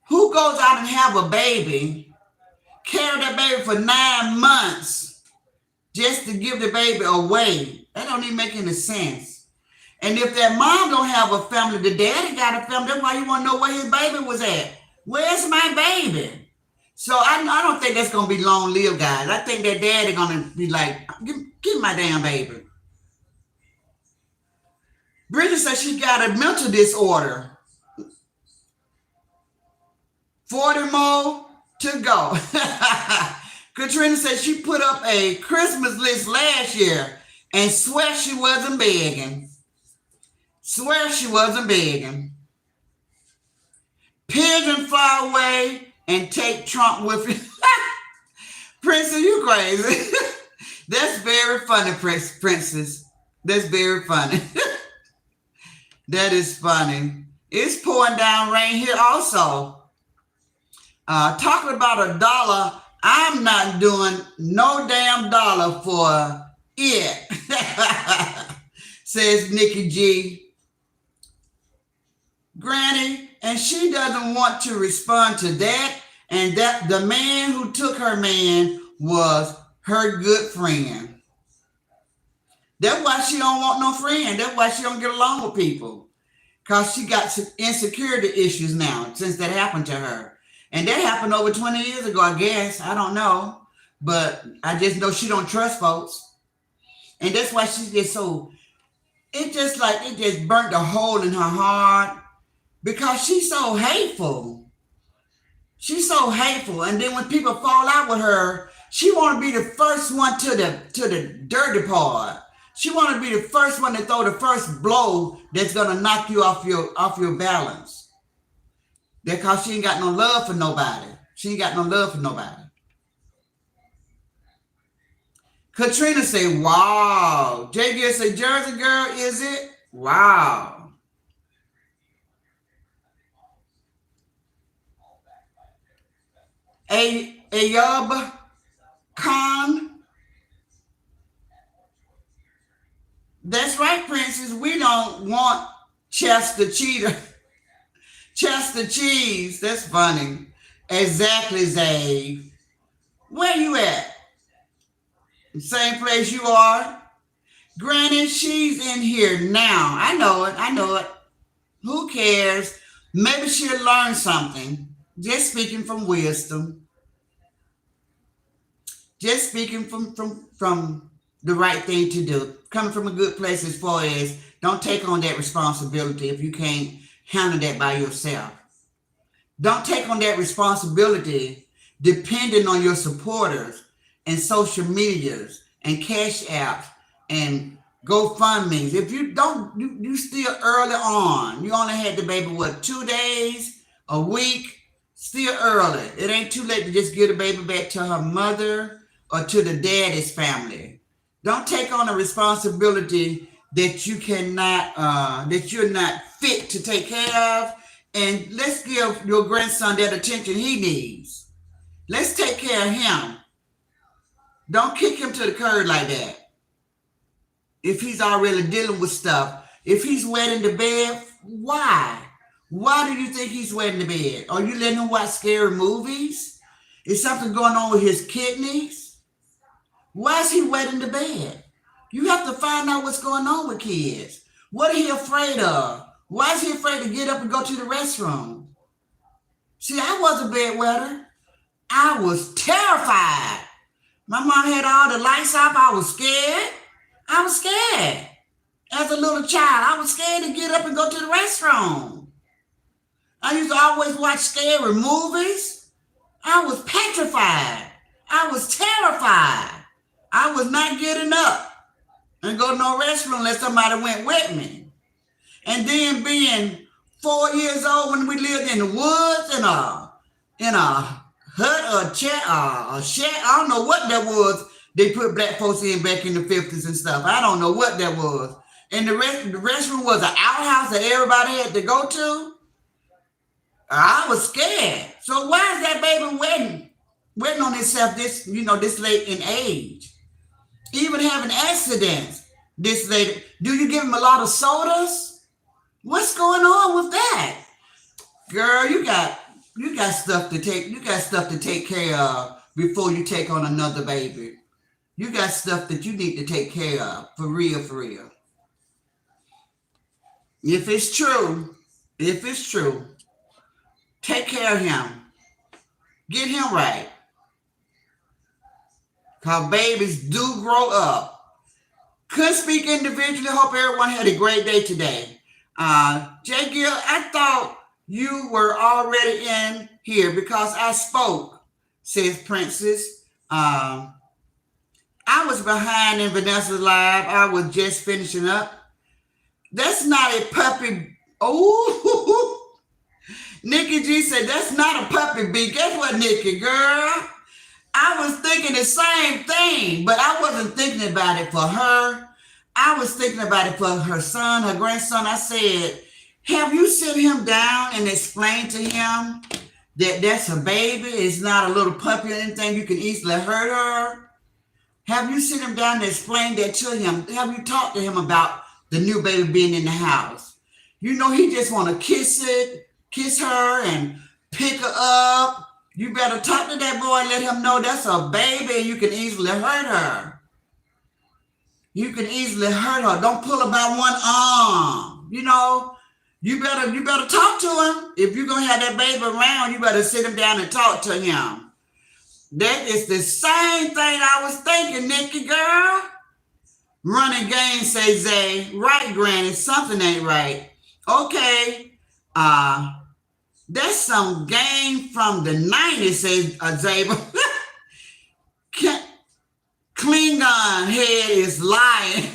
Who goes out and have a baby, carry that baby for 9 months just to give the baby away? That don't even make any sense. And if that mom don't have a family, the daddy got a family. That's why you want to know where his baby was at. Where's my baby? So I don't think that's going to be long-lived, guys. I think that daddy going to be like, give my damn baby. Bridget said she got a mental disorder. 40 more to go. Katrina said she put up a Christmas list last year and swear she wasn't begging. Pigeon fly away and take Trump with it. Princess, you crazy. That's very funny, Princess. That's very funny. That is funny. It's pouring down rain here also. Talking about $1, I'm not doing no damn dollar for it, says Nikki G. Granny, and she doesn't want to respond to that, and that the man who took her man was her good friend. That's why she don't want no friend. That's why she don't get along with people. Because she got some insecurity issues now since that happened to her. And that happened over 20 years ago, I guess. I don't know. But I just know she don't trust folks. And that's why she's just so, it just burnt a hole in her heart. Because she's so hateful. She's so hateful. And then when people fall out with her, she want to be the first one to the dirty part. She want to be the first one to throw the first blow that's gonna knock you off your balance. Because she ain't got no love for nobody. Katrina say, wow. Jay Gill say, Jersey girl, is it? Wow. Ayub Khan. That's right, Princess. We don't want Chester Cheetah. Chester Cheese. That's funny. Exactly, Zay. Where you at? Same place you are? Granny, she's in here now. I know it. Who cares? Maybe she'll learn something. Just speaking from wisdom. Just speaking from the right thing to do. Coming from a good place as far as don't take on that responsibility if you can't handle that by yourself. Don't take on that responsibility depending on your supporters and social medias and cash apps and GoFundMes. If you don't, you still early on. You only had the baby, 2 days, a week, still early. It ain't too late to just give the baby back to her mother or to the daddy's family. Don't take on a responsibility that you cannot, that you're not fit to take care of, and let's give your grandson that attention he needs. Let's take care of him. Don't kick him to the curb like that. If he's already dealing with stuff, if he's wet in the bed, why? Why do you think he's wet in the bed? Are you letting him watch scary movies? Is something going on with his kidneys? Why is he wet in the bed? You have to find out what's going on with kids. What are he afraid of? Why is he afraid to get up and go to the restroom? See, I was a bedwetter. I was terrified. My mom had all the lights off. I was scared. I was scared. As a little child, I was scared to get up and go to the restroom. I used to always watch scary movies. I was petrified. I was terrified. I was not getting up and go to no restroom unless somebody went with me. And then being 4 years old when we lived in the woods in a hut or a shed, I don't know what that was. They put black folks in back in the 50s and stuff. I don't know what that was. And the restroom was an outhouse that everybody had to go to. I was scared. So why is that baby waiting on himself this late in age? Even having accidents this late. Do you give him a lot of sodas? What's going on with that? Girl, you got stuff to take. You got stuff to take care of before you take on another baby. You got stuff that you need to take care of. For real, for real. If it's true, take care of him. Get him right. Because babies do grow up. Could speak individually. Hope everyone had a great day today. J. Gill, I thought you were already in here because I spoke, says Princess. I was behind in Vanessa's live. I was just finishing up. That's not a puppy. Oh, Nikki G said, that's not a puppy beak. Guess what, Nikki, girl? I was thinking the same thing, but I wasn't thinking about it for her. I was thinking about it for her son, her grandson. I said, have you sit him down and explain to him that that's a baby? It's not a little puppy or anything. You can easily hurt her. Have you sit him down and explain that to him? Have you talked to him about the new baby being in the house? You know, he just want to kiss her and pick her up. You better talk to that boy and let him know that's a baby and you can easily hurt her. You can easily hurt her. Don't pull her by one arm. You know, you better talk to him. If you're going to have that baby around, you better sit him down and talk to him. That is the same thing I was thinking, Nikki, girl. Running game, say Zay. Right, Granny, something ain't right. Okay. That's some game from the 90s, says Zay. Klingon head is lying.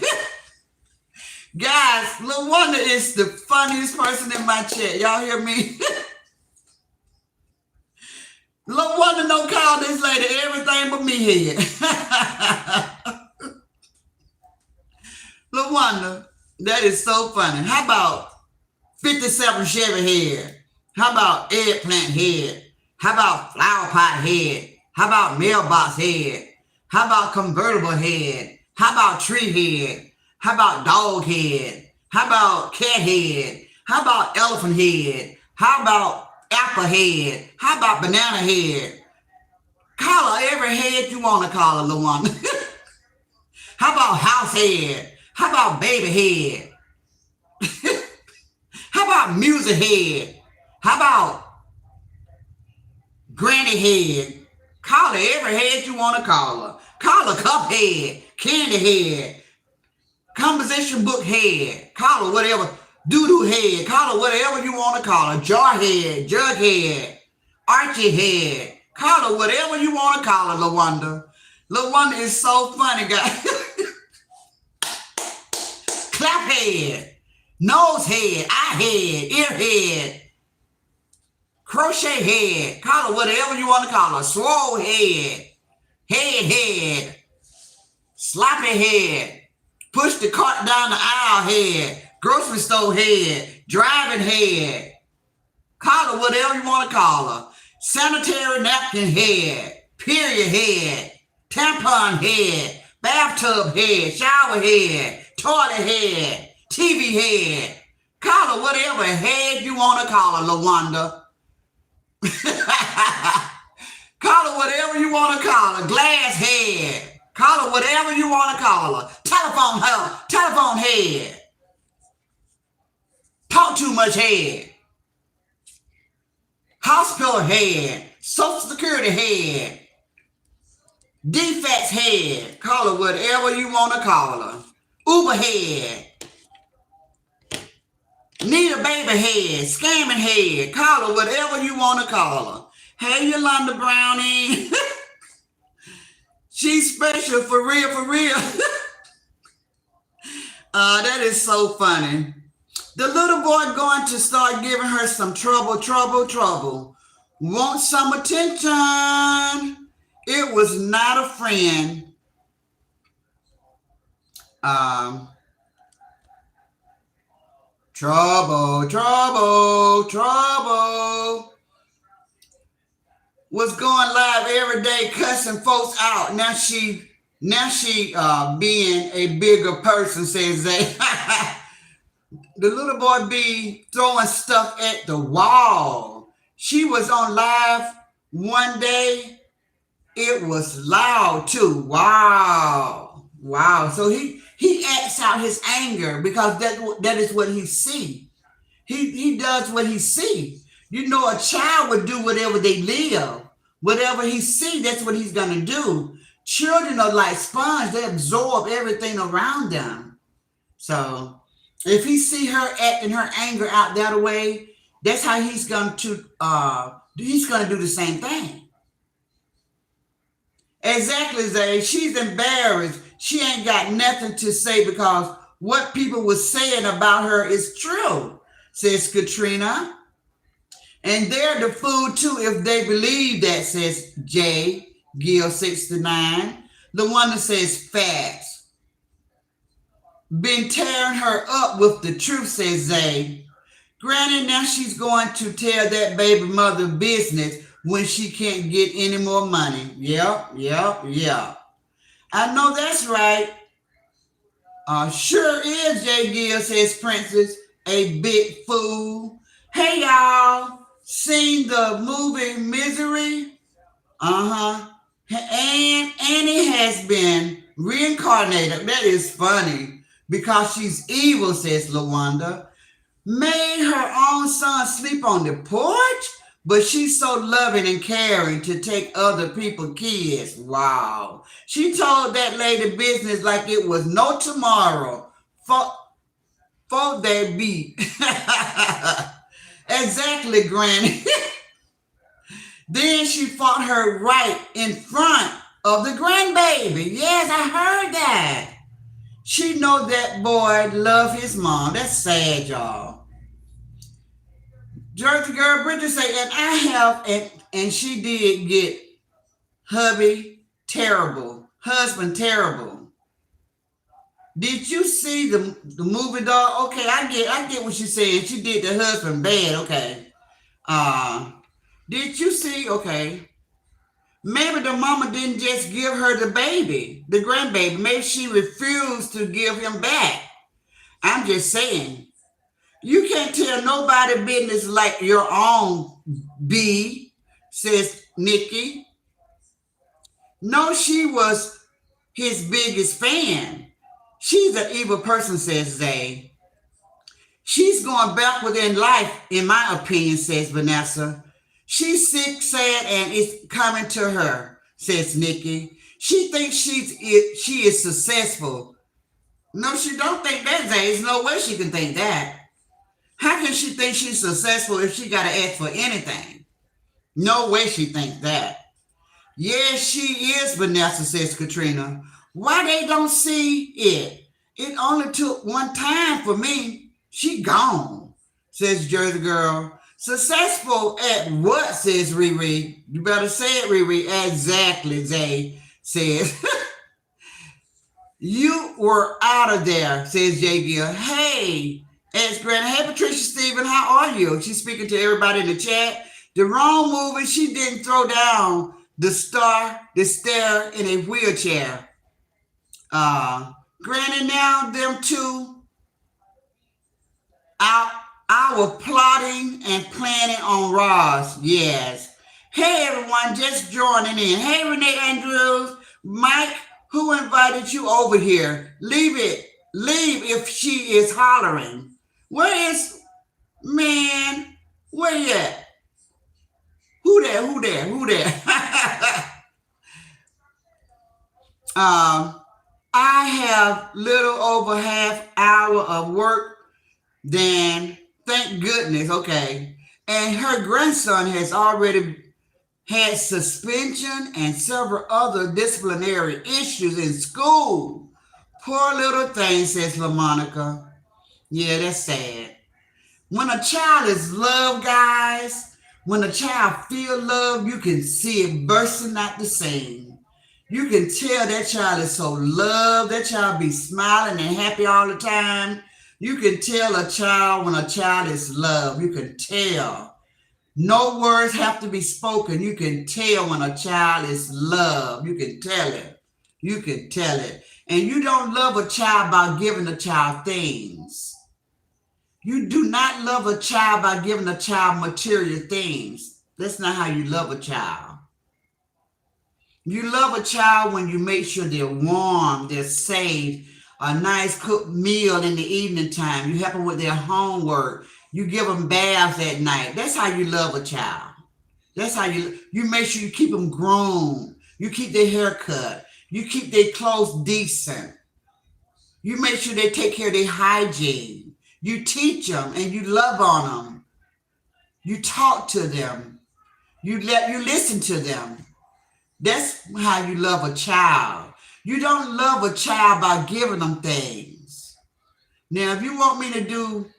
Guys, LaWanda is the funniest person in my chat. Y'all hear me? LaWanda don't call this lady everything but me head. LaWanda, that is so funny. How about 57 Chevy head? How about eggplant head? How about flower pot head? How about mailbox head? How about convertible head? How about tree head? How about dog head? How about cat head? How about elephant head? How about apple head? How about banana head? Call her every head you want to call her, LaWanda. How about house head? How about baby head? How about music head? How about granny head? Call her every head you want to call her. Call her cup head, candy head, composition book head. Call her whatever, doo-doo head. Call her whatever you want to call her. Jar head, jug head, Archie head. Call her whatever you want to call her, LaWanda. LaWanda is so funny, guys. Clap head, nose head, eye head, ear head, crochet head. Call her whatever you want to call her. Swole head, head, sloppy head, push the cart down the aisle head, grocery store head, driving head. Call her whatever you want to call her. Sanitary napkin head, period head, tampon head, bathtub head, shower head, toilet head, TV head. Call her whatever head you want to call her, LaWanda. Call her whatever you want to call her. Glass head. Call her whatever you want to call her. Telephone head. Talk too much head. Hospital head. Social Security head. Defects head. Call her whatever you want to call her. Uber head. Need a baby head. Scamming head. Call her whatever you want to call her. Hey, Yolanda Brownie. She's special for real, for real. That is so funny. The little boy going to start giving her some trouble. Want some attention. It was not a friend. Trouble. Was going live every day cussing folks out. Now she being a bigger person, says they. The little boy be throwing stuff at the wall. She was on live one day. It was loud too. Wow. So he acts out his anger because that is what he see. He does what he see. You know, a child would do whatever they live. Whatever he see, that's what he's going to do. Children are like sponges. They absorb everything around them. So if he see her acting her anger out that way, that's how he's going to do the same thing. Exactly, Zay. She's embarrassed. She ain't got nothing to say because what people were saying about her is true, says Katrina. And they're the fool too if they believe that, says Jay Gill 69. The one that says facts. Been tearing her up with the truth, says Zay. Granny, now she's going to tell that baby mother business when she can't get any more money. Yep. I know that's right. Sure is, Jay Gill, says Princess, a big fool. Hey, y'all. Seen the movie Misery? And Annie has been reincarnated. That is funny because she's evil, says LaWanda. Made her own son sleep on the porch, but she's so loving and caring to take other people's kids. Wow. She told that lady business like it was no tomorrow. For that beat. Exactly, Granny. Then she fought her right in front of the grandbaby. Yes, I heard that. She know that boy love his mom. That's sad, y'all. Jersey girl Bridget say, and I have, and she did get husband terrible. Did you see the movie, dog? Okay, I get what she's saying. She did the husband bad. Okay. Did you see? Okay. Maybe the mama didn't just give her the baby, the grandbaby. Maybe she refused to give him back. I'm just saying. You can't tell nobody business like your own, B, says Nikki. No, she was his biggest fan. She's an evil person, says Zay. She's going backward in life, in my opinion, says Vanessa. She's sick, sad, and it's coming to her, says Nikki. She thinks she is successful. No, she don't think that, Zay. There's no way she can think that. How can she think she's successful if she got to ask for anything? No way she thinks that. Yes, she is, Vanessa, says Katrina. Why they don't see it? It only took one time for me. She gone, says Jersey girl. Successful at what, says Riri. You better say it, Riri. Exactly, Zay says. You were out of there, says Jay Gill. Hey, Askgranny, hey Patricia Stephen, how are you? She's speaking to everybody in the chat. The wrong movie, she didn't throw down the stair in a wheelchair. Uh, Granny, now them two out our plotting and planning on Ross. Yes. Hey everyone, just joining in. Hey Renee Andrews, Mike, who invited you over here? Leave it. Leave if she is hollering. Where is man? Where you at? Who there? Who there? Who there? I have little over half hour of work. Then thank goodness. Okay, and her grandson has already had suspension and several other disciplinary issues in school. Poor little thing, says LaMonica. Yeah, that's sad. When a child is loved, guys, when a child feel love, you can see it bursting out the seam. You can tell that child is so loved. That child be smiling and happy all the time. You can tell a child when a child is loved. You can tell. No words have to be spoken. You can tell when a child is loved. You can tell it. You can tell it. And you don't love a child by giving a child things. You do not love a child by giving a child material things. That's not how you love a child. You love a child when you make sure they're warm, they're safe, a nice cooked meal in the evening time. You help them with their homework. You give them baths at night. That's how you love a child. That's how you make sure you keep them groomed. You keep their hair cut. You keep their clothes decent. You make sure they take care of their hygiene. You teach them and you love on them. You talk to them. You listen to them. That's how you love a child. You don't love a child by giving them things. Now, if you want me to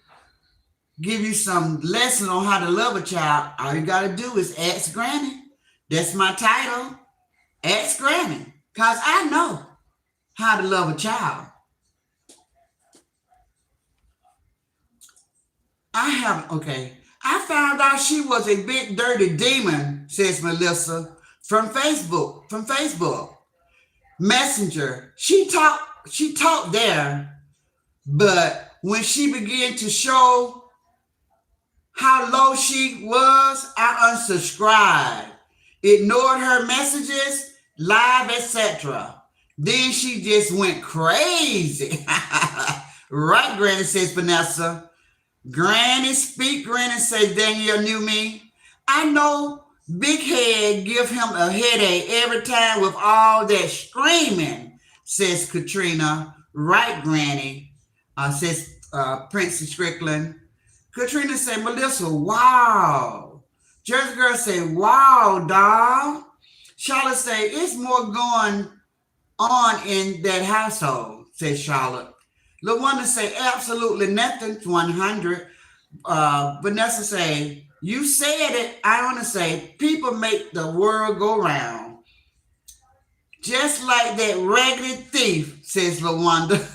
give you some lesson on how to love a child, all you got to do is ask Granny. That's my title. Ask Granny. Because I know how to love a child. I found out she was a big dirty demon, says Melissa, from Facebook Messenger. She talked there, but when she began to show how low she was, I unsubscribed, ignored her messages, live, etc. Then she just went crazy. Right, Granny, says Vanessa. Granny, speak, Granny, says Danielle knew me. I know Big Head give him a headache every time with all that screaming, says Katrina. Right, Granny, says Princess Strickland. Katrina said, Melissa, wow. Jersey Girl said, wow, dog. Charlotte said, it's more going on in that household, says Charlotte. LaWanda say absolutely nothing, 100. Vanessa say, you said it. I want to say, people make the world go round. Just like that raggedy thief, says LaWanda.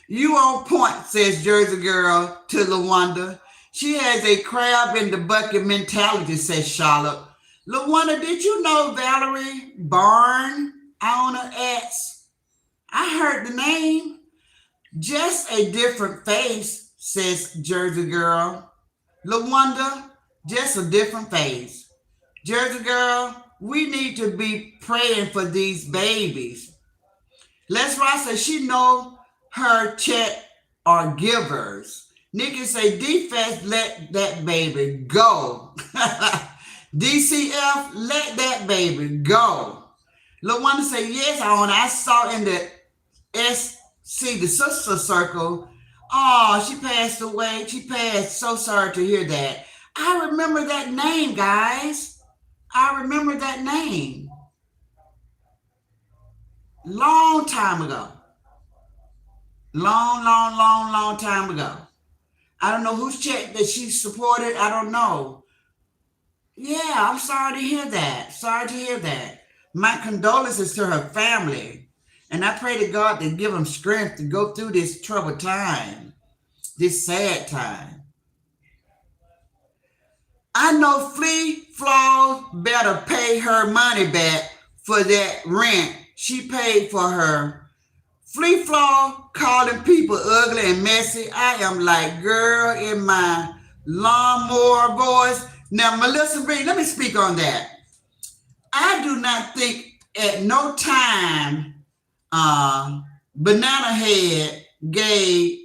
You on point, says Jersey Girl to LaWanda. She has a crab in the bucket mentality, says Charlotte. LaWanda, did you know Valerie Barn owner X? I heard the name. Just a different face, says Jersey Girl. LaWanda, just a different face. Jersey Girl, we need to be praying for these babies. Les Ross says she know her check are givers. Nikki say defense, let that baby go. DCF, let that baby go. LaWanda say, yes, I saw in the SC, the sister circle. Oh, she passed away. She passed. So sorry to hear that. I remember that name, guys. I remember that name. Long time ago. Long time ago. I don't know whose check that she supported. I don't know. Yeah, I'm sorry to hear that. Sorry to hear that. My condolences to her family. And I pray to God to give them strength to go through this troubled time. this sad time. I know Flea Flaw better pay her money back for that rent she paid for her. Flea Flaw calling people ugly and messy. I am like, girl, in my lawnmower voice. Now, Melissa Bree, let me speak on that. I do not think at no time Banana Head gave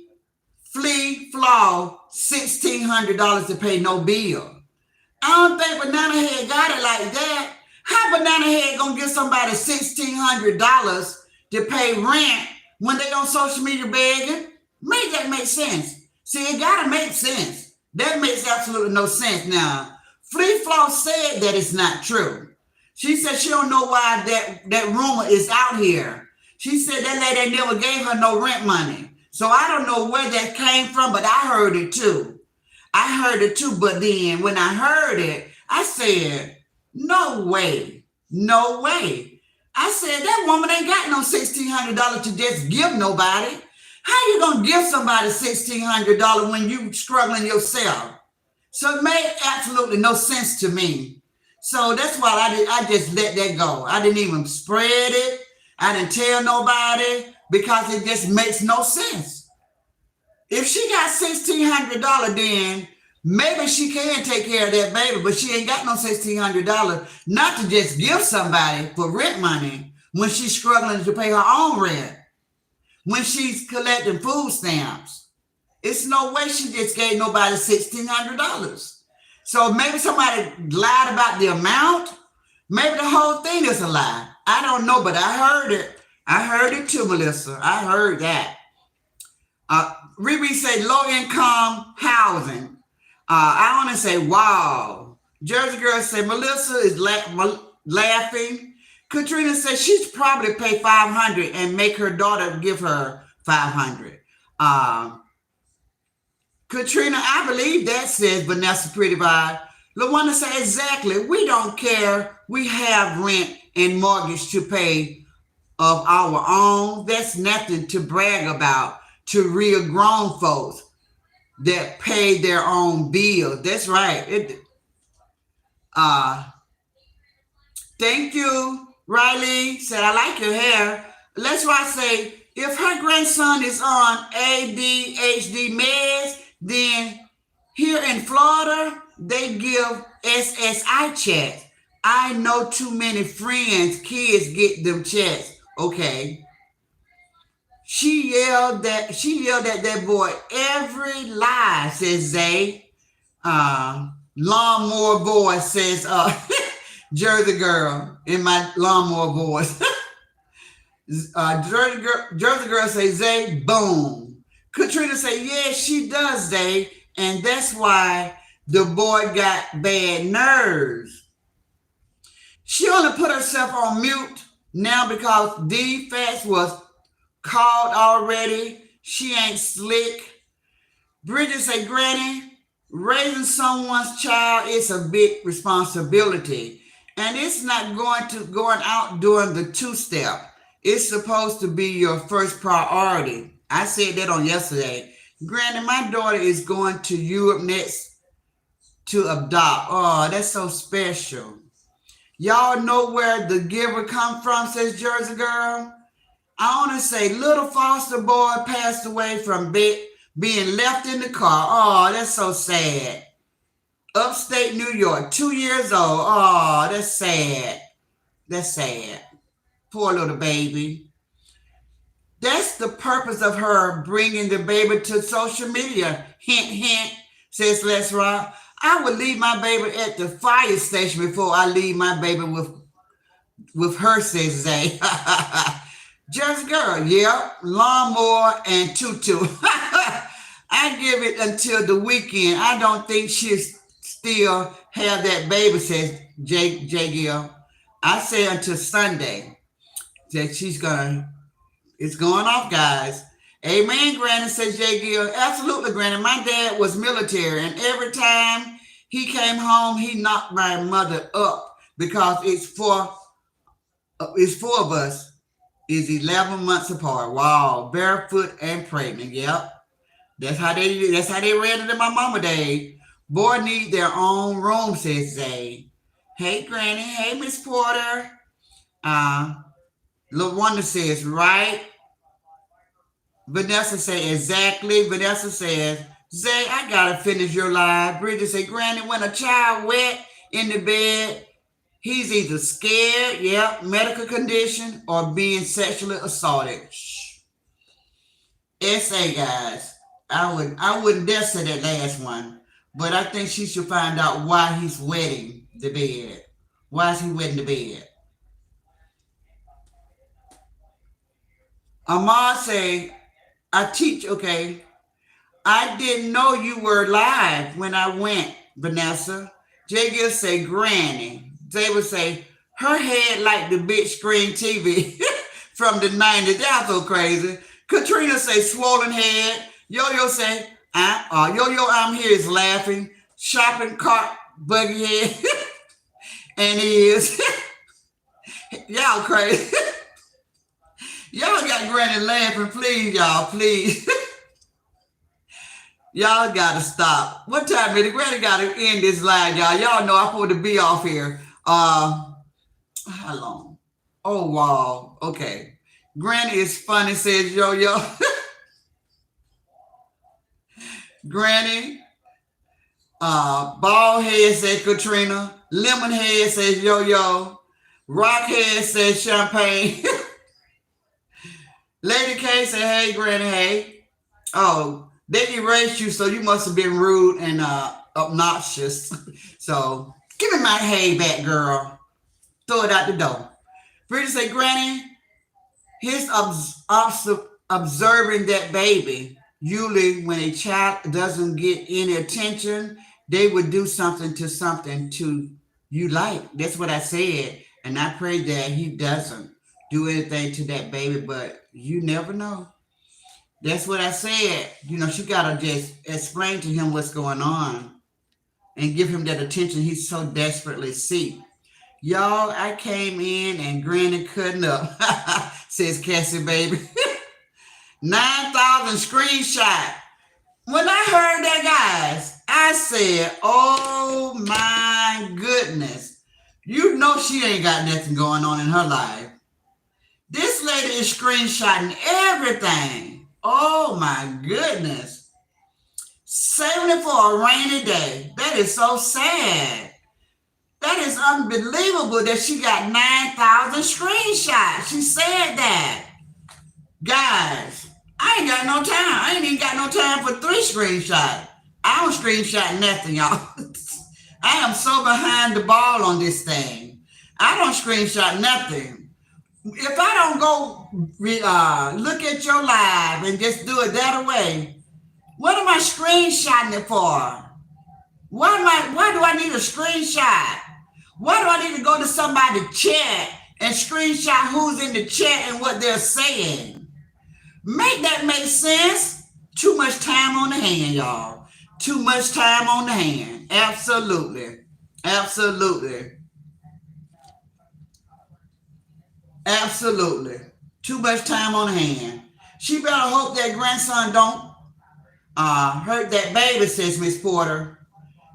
Flea Flaw $1,600 to pay no bill. I don't think Banana Head got it like that. How Banana Head gonna give somebody $1,600 to pay rent when they on social media begging? Make that make sense. See, it gotta make sense. That makes absolutely no sense. Now, Flea Flaw said that it's not true. She said she don't know why that rumor is out here. She said that lady never gave her no rent money. So I don't know where that came from, but I heard it too. But then when I heard it, I said, no way, no way. I said, that woman ain't got no $1,600 to just give nobody. How you gonna give somebody $1,600 when you struggling yourself? So it made absolutely no sense to me. So that's why I just let that go. I didn't even spread it. I didn't tell nobody because it just makes no sense. If she got $1,600, then maybe she can take care of that baby, but she ain't got no $1,600 not to just give somebody for rent money when she's struggling to pay her own rent, when she's collecting food stamps. It's no way she just gave nobody $1,600. So maybe somebody lied about the amount. Maybe the whole thing is a lie. I don't know, but I heard it. I heard it too, Melissa. I heard that. Riri say low-income housing. I want to say, wow. Jersey Girl say Melissa is laughing. Katrina says she's probably pay $500 and make her daughter give her $500. Katrina, I believe that, says Vanessa Pretty Vibe. LaWanda say exactly. We don't care. We have rent and mortgage to pay of our own. That's nothing to brag about to real grown folks that pay their own bills. That's right. Thank you, Riley. Said, I like your hair. Let's why I say, if her grandson is on ADHD meds, then here in Florida, they give SSI checks. I know too many friends, kids get them checks. Okay. She yelled at that boy every lie, says Zay. Lawnmower boy, says Jersey Girl in my lawnmower voice. Jersey Girl say Zay, boom. Katrina say, yeah, she does, Zay, and that's why the boy got bad nerves. She only put herself on mute now because D-Fats was called already. She ain't slick. Bridget say, Granny, raising someone's child is a big responsibility. And it's not going out doing the two-step. It's supposed to be your first priority. I said that on yesterday. Granny, my daughter is going to Europe next to adopt. Oh, that's so special. Y'all know where the giver come from, says Jersey Girl. I want to say little foster boy passed away from being left in the car. Oh, that's so sad. Upstate New York, 2 years old. Oh, that's sad. That's sad. Poor little baby. That's the purpose of her bringing the baby to social media. Hint, hint, says Les Rock. I would leave my baby at the fire station before I leave my baby with her, says Zay. Jersey Girl, yeah, lawnmower and tutu. I give it until the weekend. I don't think she'll still have that baby, says J. Gill. I say until Sunday that it's going off, guys. Amen, Granny, says J. Gill. Absolutely, Granny. My dad was military, and every time he came home, he knocked my mother up because it's four of us. Is 11 months apart. Wow. Barefoot and pregnant. Yep. That's how they read it in my mama day. Boy need their own room, says Zay. Hey Granny, hey Miss Porter. Uh LaWanda says, right. Vanessa says, exactly. Vanessa says, Zay, I gotta finish your live. Bridget said, Granny, when a child wet in the bed, he's either scared, yep, medical condition, or being sexually assaulted. Shh. SA guys. I wouldn't dare say that last one. But I think she should find out why he's wetting the bed. Why is he wetting the bed? Amar say, I teach, okay. I didn't know you were live when I went, Vanessa. Jay Gill say, Granny. They would say, her head like the big screen TV from the 90s. That's so crazy. Katrina say, swollen head. Yo-Yo say, Yo-Yo I'm here is laughing. Shopping cart, buggy head. And he is. Y'all crazy. Y'all got Granny laughing. Please, y'all, please. Y'all gotta stop. What time is it? Granny gotta end this live, y'all. Y'all know I'm supposed to be off here. How long? Oh wow. Okay. Granny is funny, says Yo-Yo. Granny. Bald head says Katrina. Lemon head says Yo-Yo. Rock head says Champagne. Lady K said, hey Granny, hey. Oh. They erased you, so you must have been rude and obnoxious. So give me my hay back, girl. Throw it out the door. Bridget said, Granny, he's observing that baby. Usually when a child doesn't get any attention, they would do something to you like. That's what I said. And I pray that he doesn't do anything to that baby, but you never know. That's what I said. She got to just explain to him what's going on and give him that attention he so desperately seeks. Y'all, I came in and Granny cutting up, says Cassie baby. 9,000 screenshot. When I heard that, guys, I said, oh my goodness. She ain't got nothing going on in her life. This lady is screenshotting everything. Oh my goodness. Saving it for a rainy day. That is so sad. That is unbelievable that she got 9,000 screenshots. She said that. Guys, I ain't got no time. I ain't even got no time for 3 screenshots. I don't screenshot nothing, y'all. I am so behind the ball on this thing. I don't screenshot nothing. If I don't go look at your live and just do it that way, what am I screenshotting it for? Why do I need a screenshot? Why do I need to go to somebody's chat and screenshot who's in the chat and what they're saying? Make that make sense? Too much time on the hand, y'all. Too much time on the hand. Absolutely. Absolutely. Absolutely. Too much time on hand. She better hope that grandson don't hurt that baby, says Miss Porter.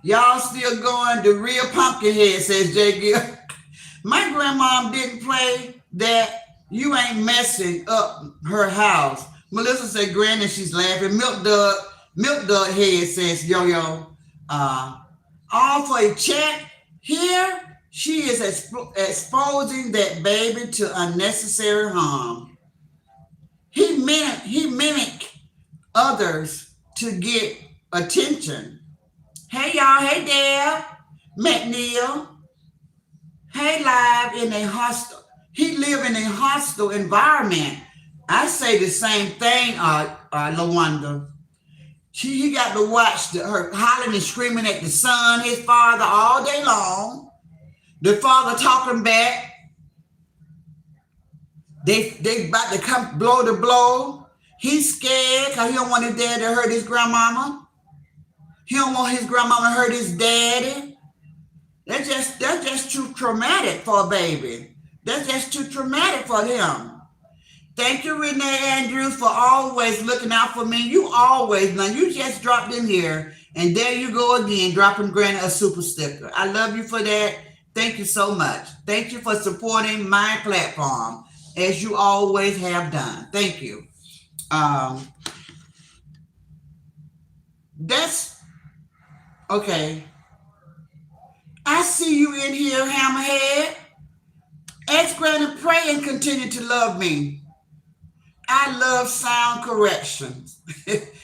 Y'all still going the real pumpkin head, says J. Gill. My grandmom didn't play that. You ain't messing up her house. Melissa said, Granny, she's laughing. Milk Dog head, says Yo-Yo. All for a chat here. She is exposing that baby to unnecessary harm. He mimicked others to get attention. Hey y'all, hey Dale, McNeil. Hey live in a hostile. He live in a hostile environment. I say the same thing, LaWanda. He got to watch her hollering and screaming at the son, his father, all day long. The father talking back. They about to come blow to blow. He's scared because he don't want his dad to hurt his grandmama. He don't want his grandmama to hurt his daddy. That's just too traumatic for a baby. That's just too traumatic for him. Thank you, Renee Andrews, for always looking out for me. You always, now you just dropped in here, and there you go again, dropping Granny a super sticker. I love you for that. Thank you so much. Thank you for supporting my platform, as you always have done. Thank you. Um, that's okay. I see you in here, Hammerhead. Ask Granny, pray and continue to love me. I love sound corrections,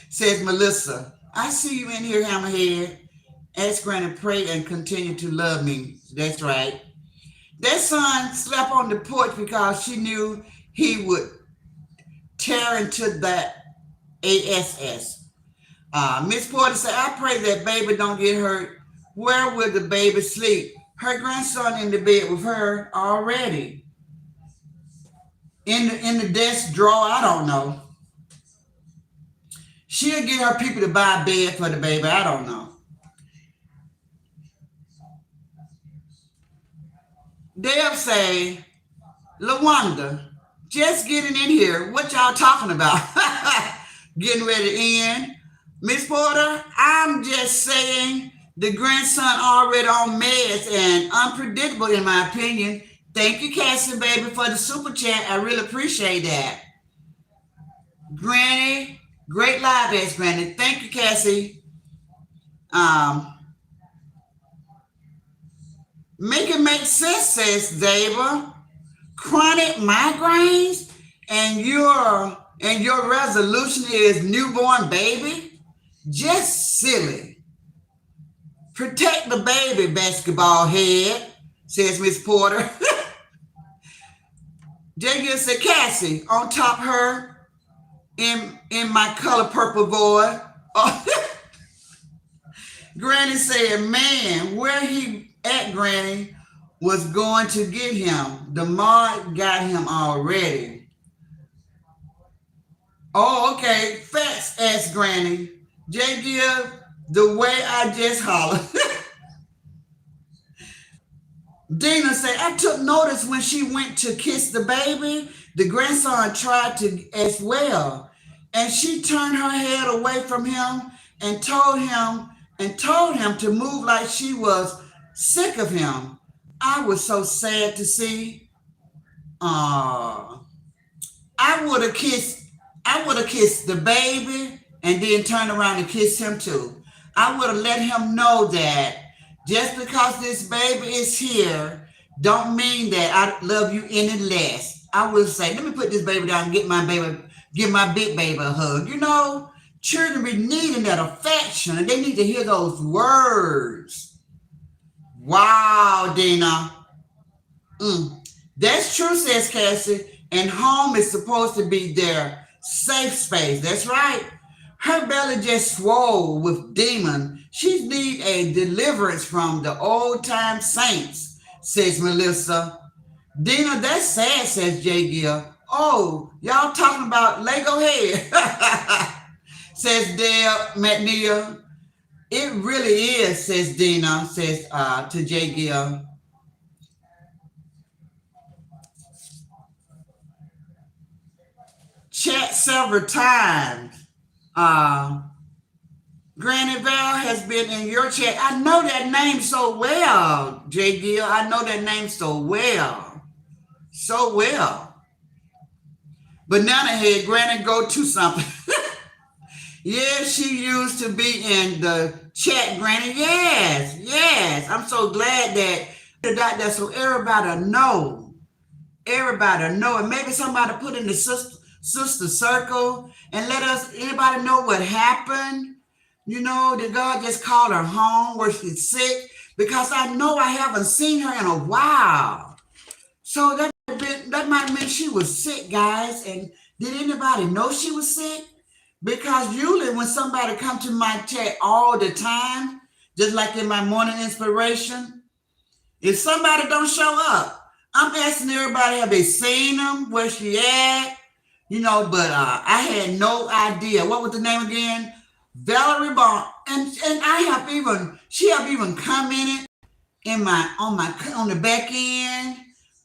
says Melissa. I see you in here, Hammerhead. Ask Granny, pray and continue to love me. That's right. That son slept on the porch because she knew he would tear into that ASS. Miss Porter said, I pray that baby don't get hurt. Where will the baby sleep? Her grandson in the bed with her already. In the desk drawer, I don't know. She'll get her people to buy a bed for the baby. I don't know. They'll say, LaWanda, just getting in here. What y'all talking about? Getting ready to end. Miss Porter, I'm just saying the grandson already on meds and unpredictable in my opinion. Thank you, Cassie, baby, for the super chat. I really appreciate that. Granny, great live, Ask Granny. Thank you, Cassie. Make it make sense, says Dava. Chronic migraines and your resolution is newborn baby? Just silly. Protect the baby, basketball head, says Miss Porter. J.G. said, Cassie, on top her in my color purple void. Oh. Granny said, man, where he at, Granny, was going to get him. The mod got him already. Oh, okay. Facts, asked Granny. J.G., the way I just hollered. Dina said, I took notice when she went to kiss the baby. The grandson tried to as well. And she turned her head away from him and told him to move like she was sick of him. I was so sad to see. I would have kissed the baby and then turned around and kissed him too. I would have let him know that just because this baby is here, don't mean that I love you any less. I would say, let me put this baby down and give my big baby a hug. You know, children be needing that affection and they need to hear those words. Wow, Dina. That's true, says Cassie. And home is supposed to be their safe space. That's right. Her belly just swole with demon. She need a deliverance from the old time saints, says Melissa. Dina, that's sad, says J. Gill. Oh, y'all talking about Lego head, says Dale McNeil. It really is, says Dina, says to J. Gill. Chat several times. Granny Val has been in your chat. I know that name so well, J. Gill. I know that name so well. So well. Banana Head, Granny, go to something. Yeah, she used to be in the chat, Granny. Yes. I'm so glad that that so everybody know. Everybody know. And maybe somebody put in the sister circle and let anybody know what happened. You know, did God just call her home where she's sick? Because I know I haven't seen her in a while. So that might mean she was sick, guys. And did anybody know she was sick? Because usually when somebody comes to my chat all the time, just like in my morning inspiration, if somebody don't show up, I'm asking everybody, have they seen them? Where she at? You know, but I had no idea. What was the name again? Valerie Bond. And she have even commented on the back end,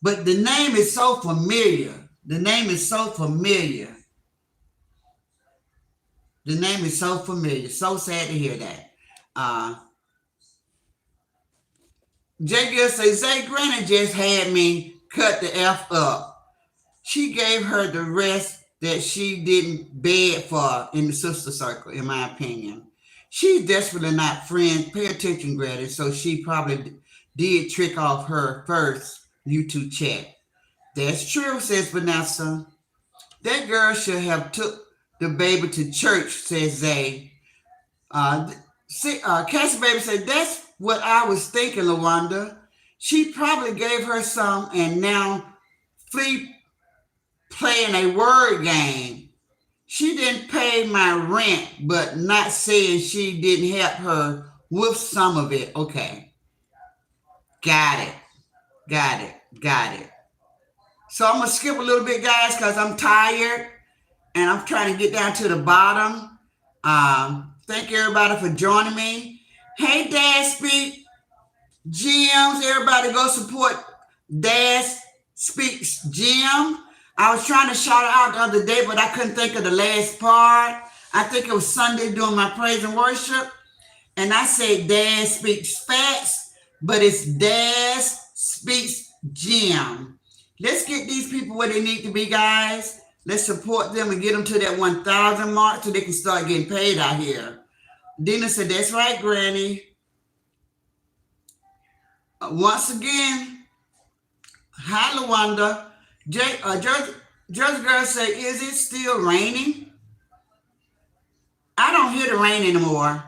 but the name is so familiar. The name is so familiar. The name is so familiar. So sad to hear that. Uh, J. Gill says, Zay Granny just had me cut the F up. She gave her the rest that she didn't beg for in the sister circle, in my opinion. She's desperately not friends. Pay attention, Granny. So she probably did trick off her first YouTube chat. That's true, says Vanessa. That girl should have took the baby to church, says Zay. Cassie Baby said, that's what I was thinking, LaWanda. She probably gave her some and now Flea playing a word game. She didn't pay my rent, but not saying she didn't help her with some of it. Okay. Got it. Got it. Got it. So I'm going to skip a little bit, guys, because I'm tired and I'm trying to get down to the bottom. Thank everybody for joining me. Hey, Dad Speak Gyms. Everybody go support Dad Speaks Gym. I was trying to shout it out the other day, but I couldn't think of the last part. I think it was Sunday doing my praise and worship. And I said Dad Speaks Facts, but it's Dad Speaks Gym. Let's get these people where they need to be, guys. Let's support them and get them to that 1,000 mark so they can start getting paid out here. Dina said, that's right, Granny. Once again, hi, LaWanda. Judge Girl said, is it still raining? I don't hear the rain anymore.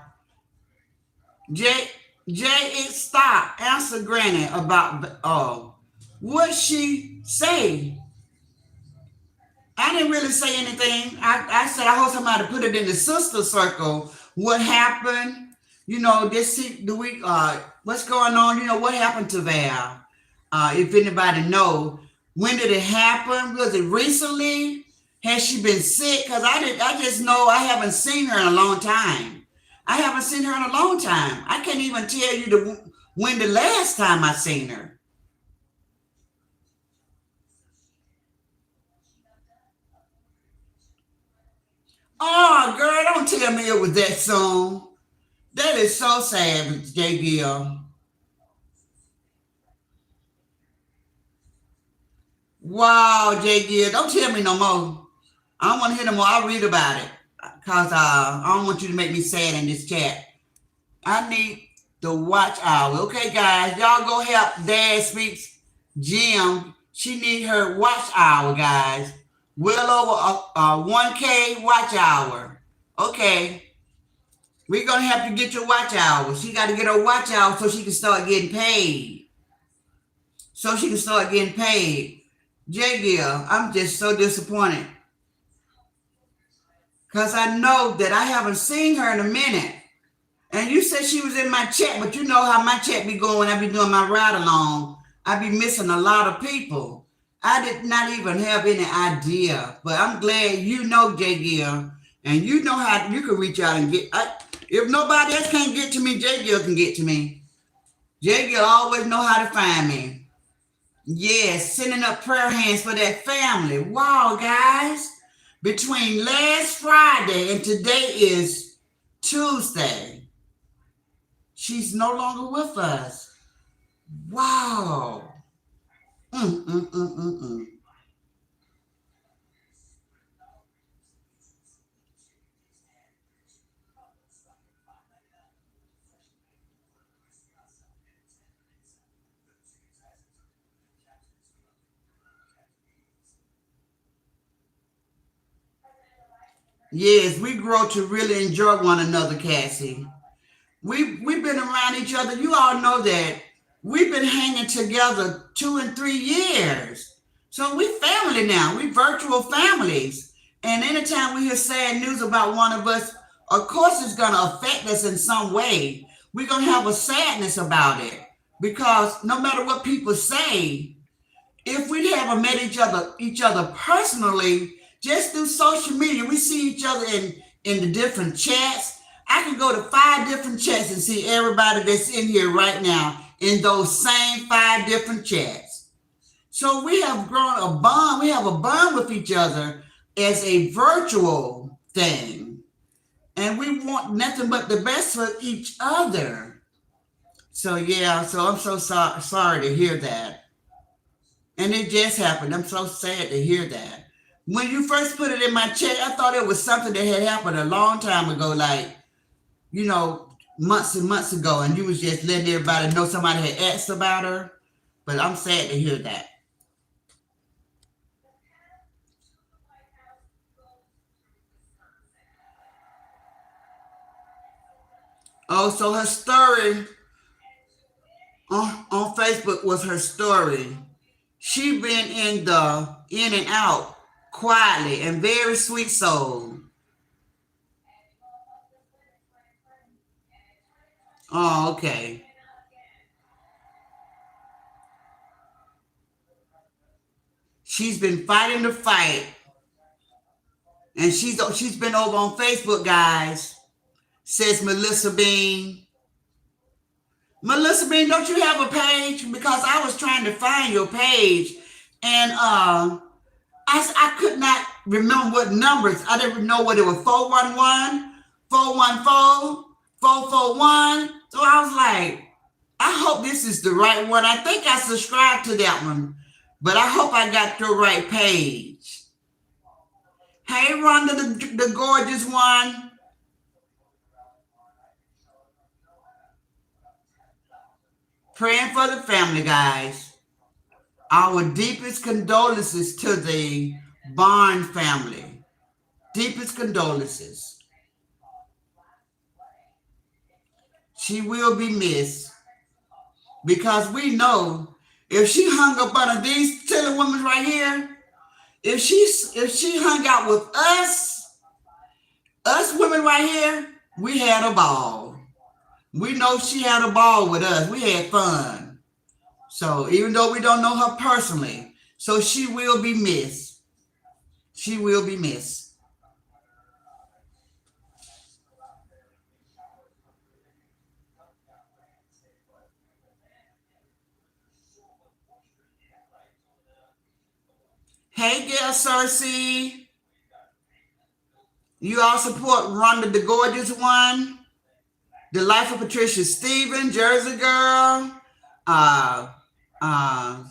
It stopped. Answer Granny about, what she say? I didn't really say anything. I said, I hope somebody put it in the sister circle. What happened? You know, what's going on? You know, what happened to Val? If anybody know, when did it happen? Was it recently? Has she been sick? Because I just know I haven't seen her in a long time. I can't even tell you when the last time I seen her. Oh, girl, don't tell me it was that song. That is so sad, J. Gill. Wow, J. Gill, don't tell me no more. I don't want to hear no more. I'll read about it. Because I don't want you to make me sad in this chat. I need the watch hour. Okay, guys, y'all go help Dad Speaks Jim. She need her watch hour, guys. Well over a 1K watch hour. Okay. We're going to help you get your watch hour. She got to get her watch hour so she can start getting paid. J. Gill, I'm just so disappointed. Because I know that I haven't seen her in a minute. And you said she was in my chat, but you know how my chat be going when I be doing my ride along. I be missing a lot of people. I did not even have any idea, but I'm glad you know, J. Gill, and you know how you can reach out and get. If nobody else can't get to me, J. Gill can get to me. J. Gill always know how to find me. Yes, sending up prayer hands for that family. Wow, guys. Between last Friday and today is Tuesday, she's no longer with us. Wow. Yes, we grow to really enjoy one another, Cassie. We've been around each other. You all know that we've been hanging together 2 and 3 years. So we family now. We virtual families. And anytime we hear sad news about one of us, of course it's going to affect us in some way. We're going to have a sadness about it. Because no matter what people say, if we haven't met each other personally, just through social media, we see each other in the different chats. I can go to 5 different chats and see everybody that's in here right now in those same 5 different chats. So we have grown a bond. We have a bond with each other as a virtual thing. And we want nothing but the best for each other. So yeah, so I'm so sorry to hear that. And it just happened. I'm so sad to hear that. When you first put it in my chat, I thought it was something that had happened a long time ago, like, you know, months and months ago, and you was just letting everybody know somebody had asked about her. But I'm sad to hear that. Oh, so her story on Facebook was her story. She been in and out quietly and very sweet soul. Oh, okay. She's been fighting the fight, and she's been over on Facebook, guys. Says Melissa Bean. Melissa Bean, don't you have a page? Because I was trying to find your page, and I could not remember what numbers. I didn't know what it was. 411, 414, 441. So I was like, I hope this is the right one. I think I subscribed to that one, but I hope I got the right page. Hey, Rhonda, the gorgeous one. Praying for the family, guys. Our deepest condolences to the Barnes family. Deepest condolences. She will be missed because we know if she hung up under these silly women right here, if she hung out with us women right here, we had a ball. We know she had a ball with us. We had fun. So even though we don't know her personally, so she will be missed. She will be missed. Hey, Gail Cersei. You all support Rhonda the Gorgeous One, The Life of Patricia Stephen, Jersey Girl, uh,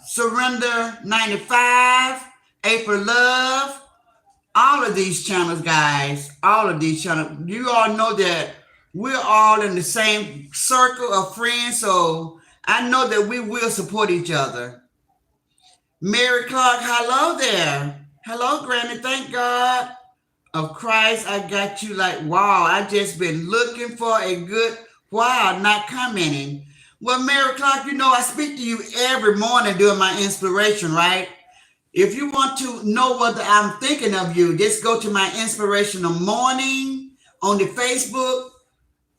Surrender 95, April Love, all of these channels, guys, all of these channels. You all know that we're all in the same circle of friends, so I know that we will support each other. Mary Clark, hello there. Hello, Granny. Thank God of Christ. I got you like, wow, I just been looking for a good while, not commenting. Well, Mary Clark, you know, I speak to you every morning during my inspiration, right? If you want to know whether I'm thinking of you, just go to my inspirational morning on the Facebook,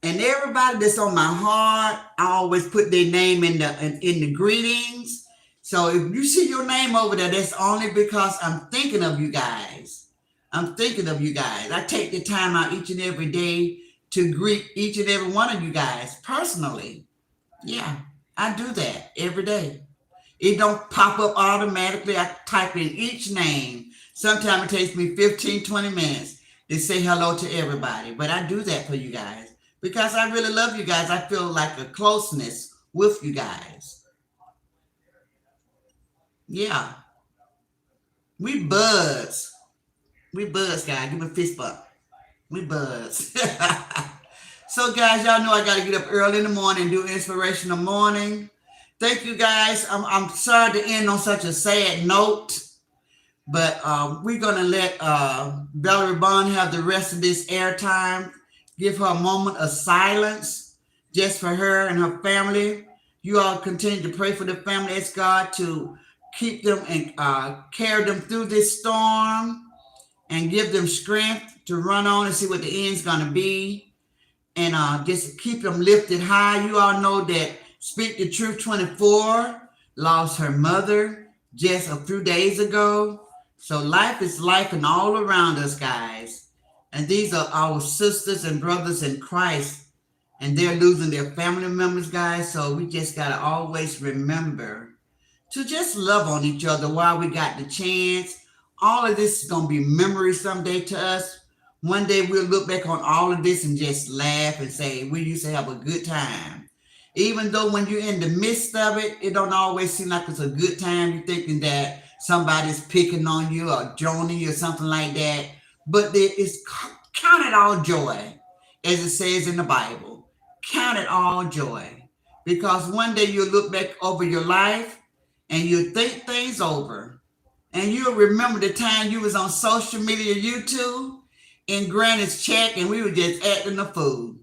and everybody that's on my heart, I always put their name in the greetings. So if you see your name over there, that's only because I'm thinking of you guys. I'm thinking of you guys. I take the time out each and every day to greet each and every one of you guys personally. Yeah, I do that every day. It don't pop up automatically. I type in each name. Sometimes it takes me 15, 20 minutes to say hello to everybody. But I do that for you guys because I really love you guys. I feel like a closeness with you guys. Yeah, we buds. We buds, guys. Give me a fist bump. We buds. So, guys, y'all know I got to get up early in the morning and do inspirational morning. Thank you, guys. I'm sorry to end on such a sad note, but we're going to let Valerie Bond have the rest of this airtime. Give her a moment of silence just for her and her family. You all continue to pray for the family. Ask God to keep them and carry them through this storm and give them strength to run on and see what the end's going to be. And just keep them lifted high. You all know that Speak the Truth 24 lost her mother just a few days ago. So life is life and all around us, guys. And these are our sisters and brothers in Christ. And they're losing their family members, guys. So we just got to always remember to just love on each other while we got the chance. All of this is going to be memory someday to us. One day we'll look back on all of this and just laugh and say, we used to have a good time. Even though when you're in the midst of it, it don't always seem like it's a good time. You're thinking that somebody's picking on you or joining you or something like that. But there is count it all joy, as it says in the Bible. Count it all joy. Because one day you'll look back over your life and you'll think things over. And you'll remember the time you was on social media, YouTube, in Granny's chat, and we were just acting a fool.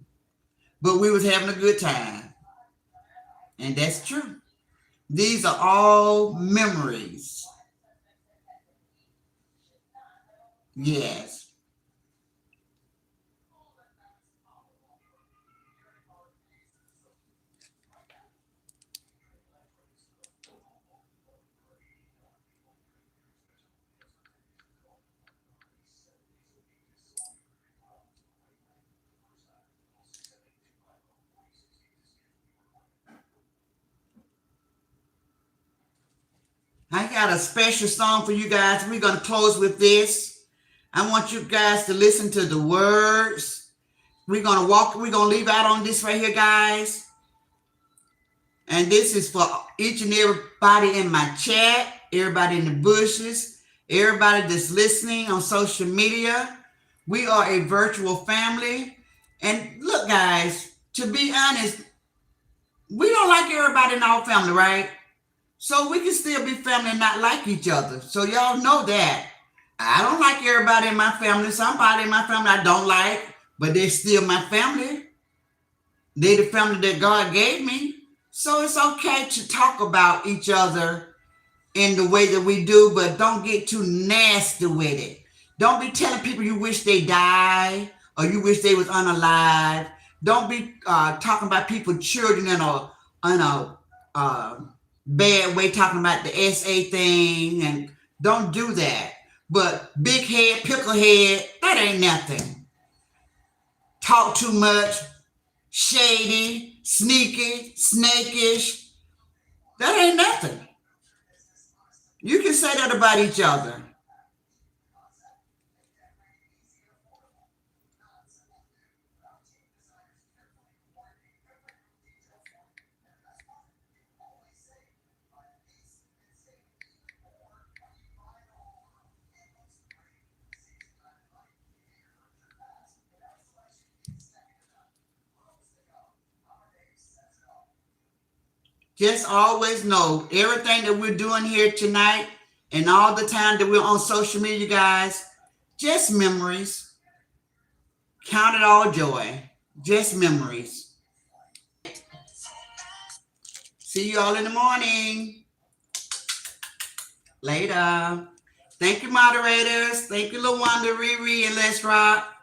But we was having a good time. And that's true. These are all memories. Yes. I got a special song for you guys. We're going to close with this. I want you guys to listen to the words. We're going to leave out on this right here, guys. And this is for each and everybody in my chat, everybody in the bushes, everybody that's listening on social media. We are a virtual family. And look, guys, to be honest, we don't like everybody in our family, right? So we can still be family and not like each other. So y'all know that. I don't like everybody in my family. Somebody in my family I don't like, but they're still my family. They're the family that God gave me. So it's okay to talk about each other in the way that we do, but don't get too nasty with it. Don't be telling people you wish they died or you wish they was unalive. Don't be talking about people's children in a bad way, talking about the SA thing, and don't do that. But big head, pickle head, that ain't nothing. Talk too much, shady, sneaky, snakish, that ain't nothing. You can say that about each other. Just always know everything that we're doing here tonight and all the time that we're on social media, guys, just memories. Count it all joy. Just memories. See you all in the morning. Later. Thank you, moderators. Thank you, LaWanda, Riri, and Let's Rock.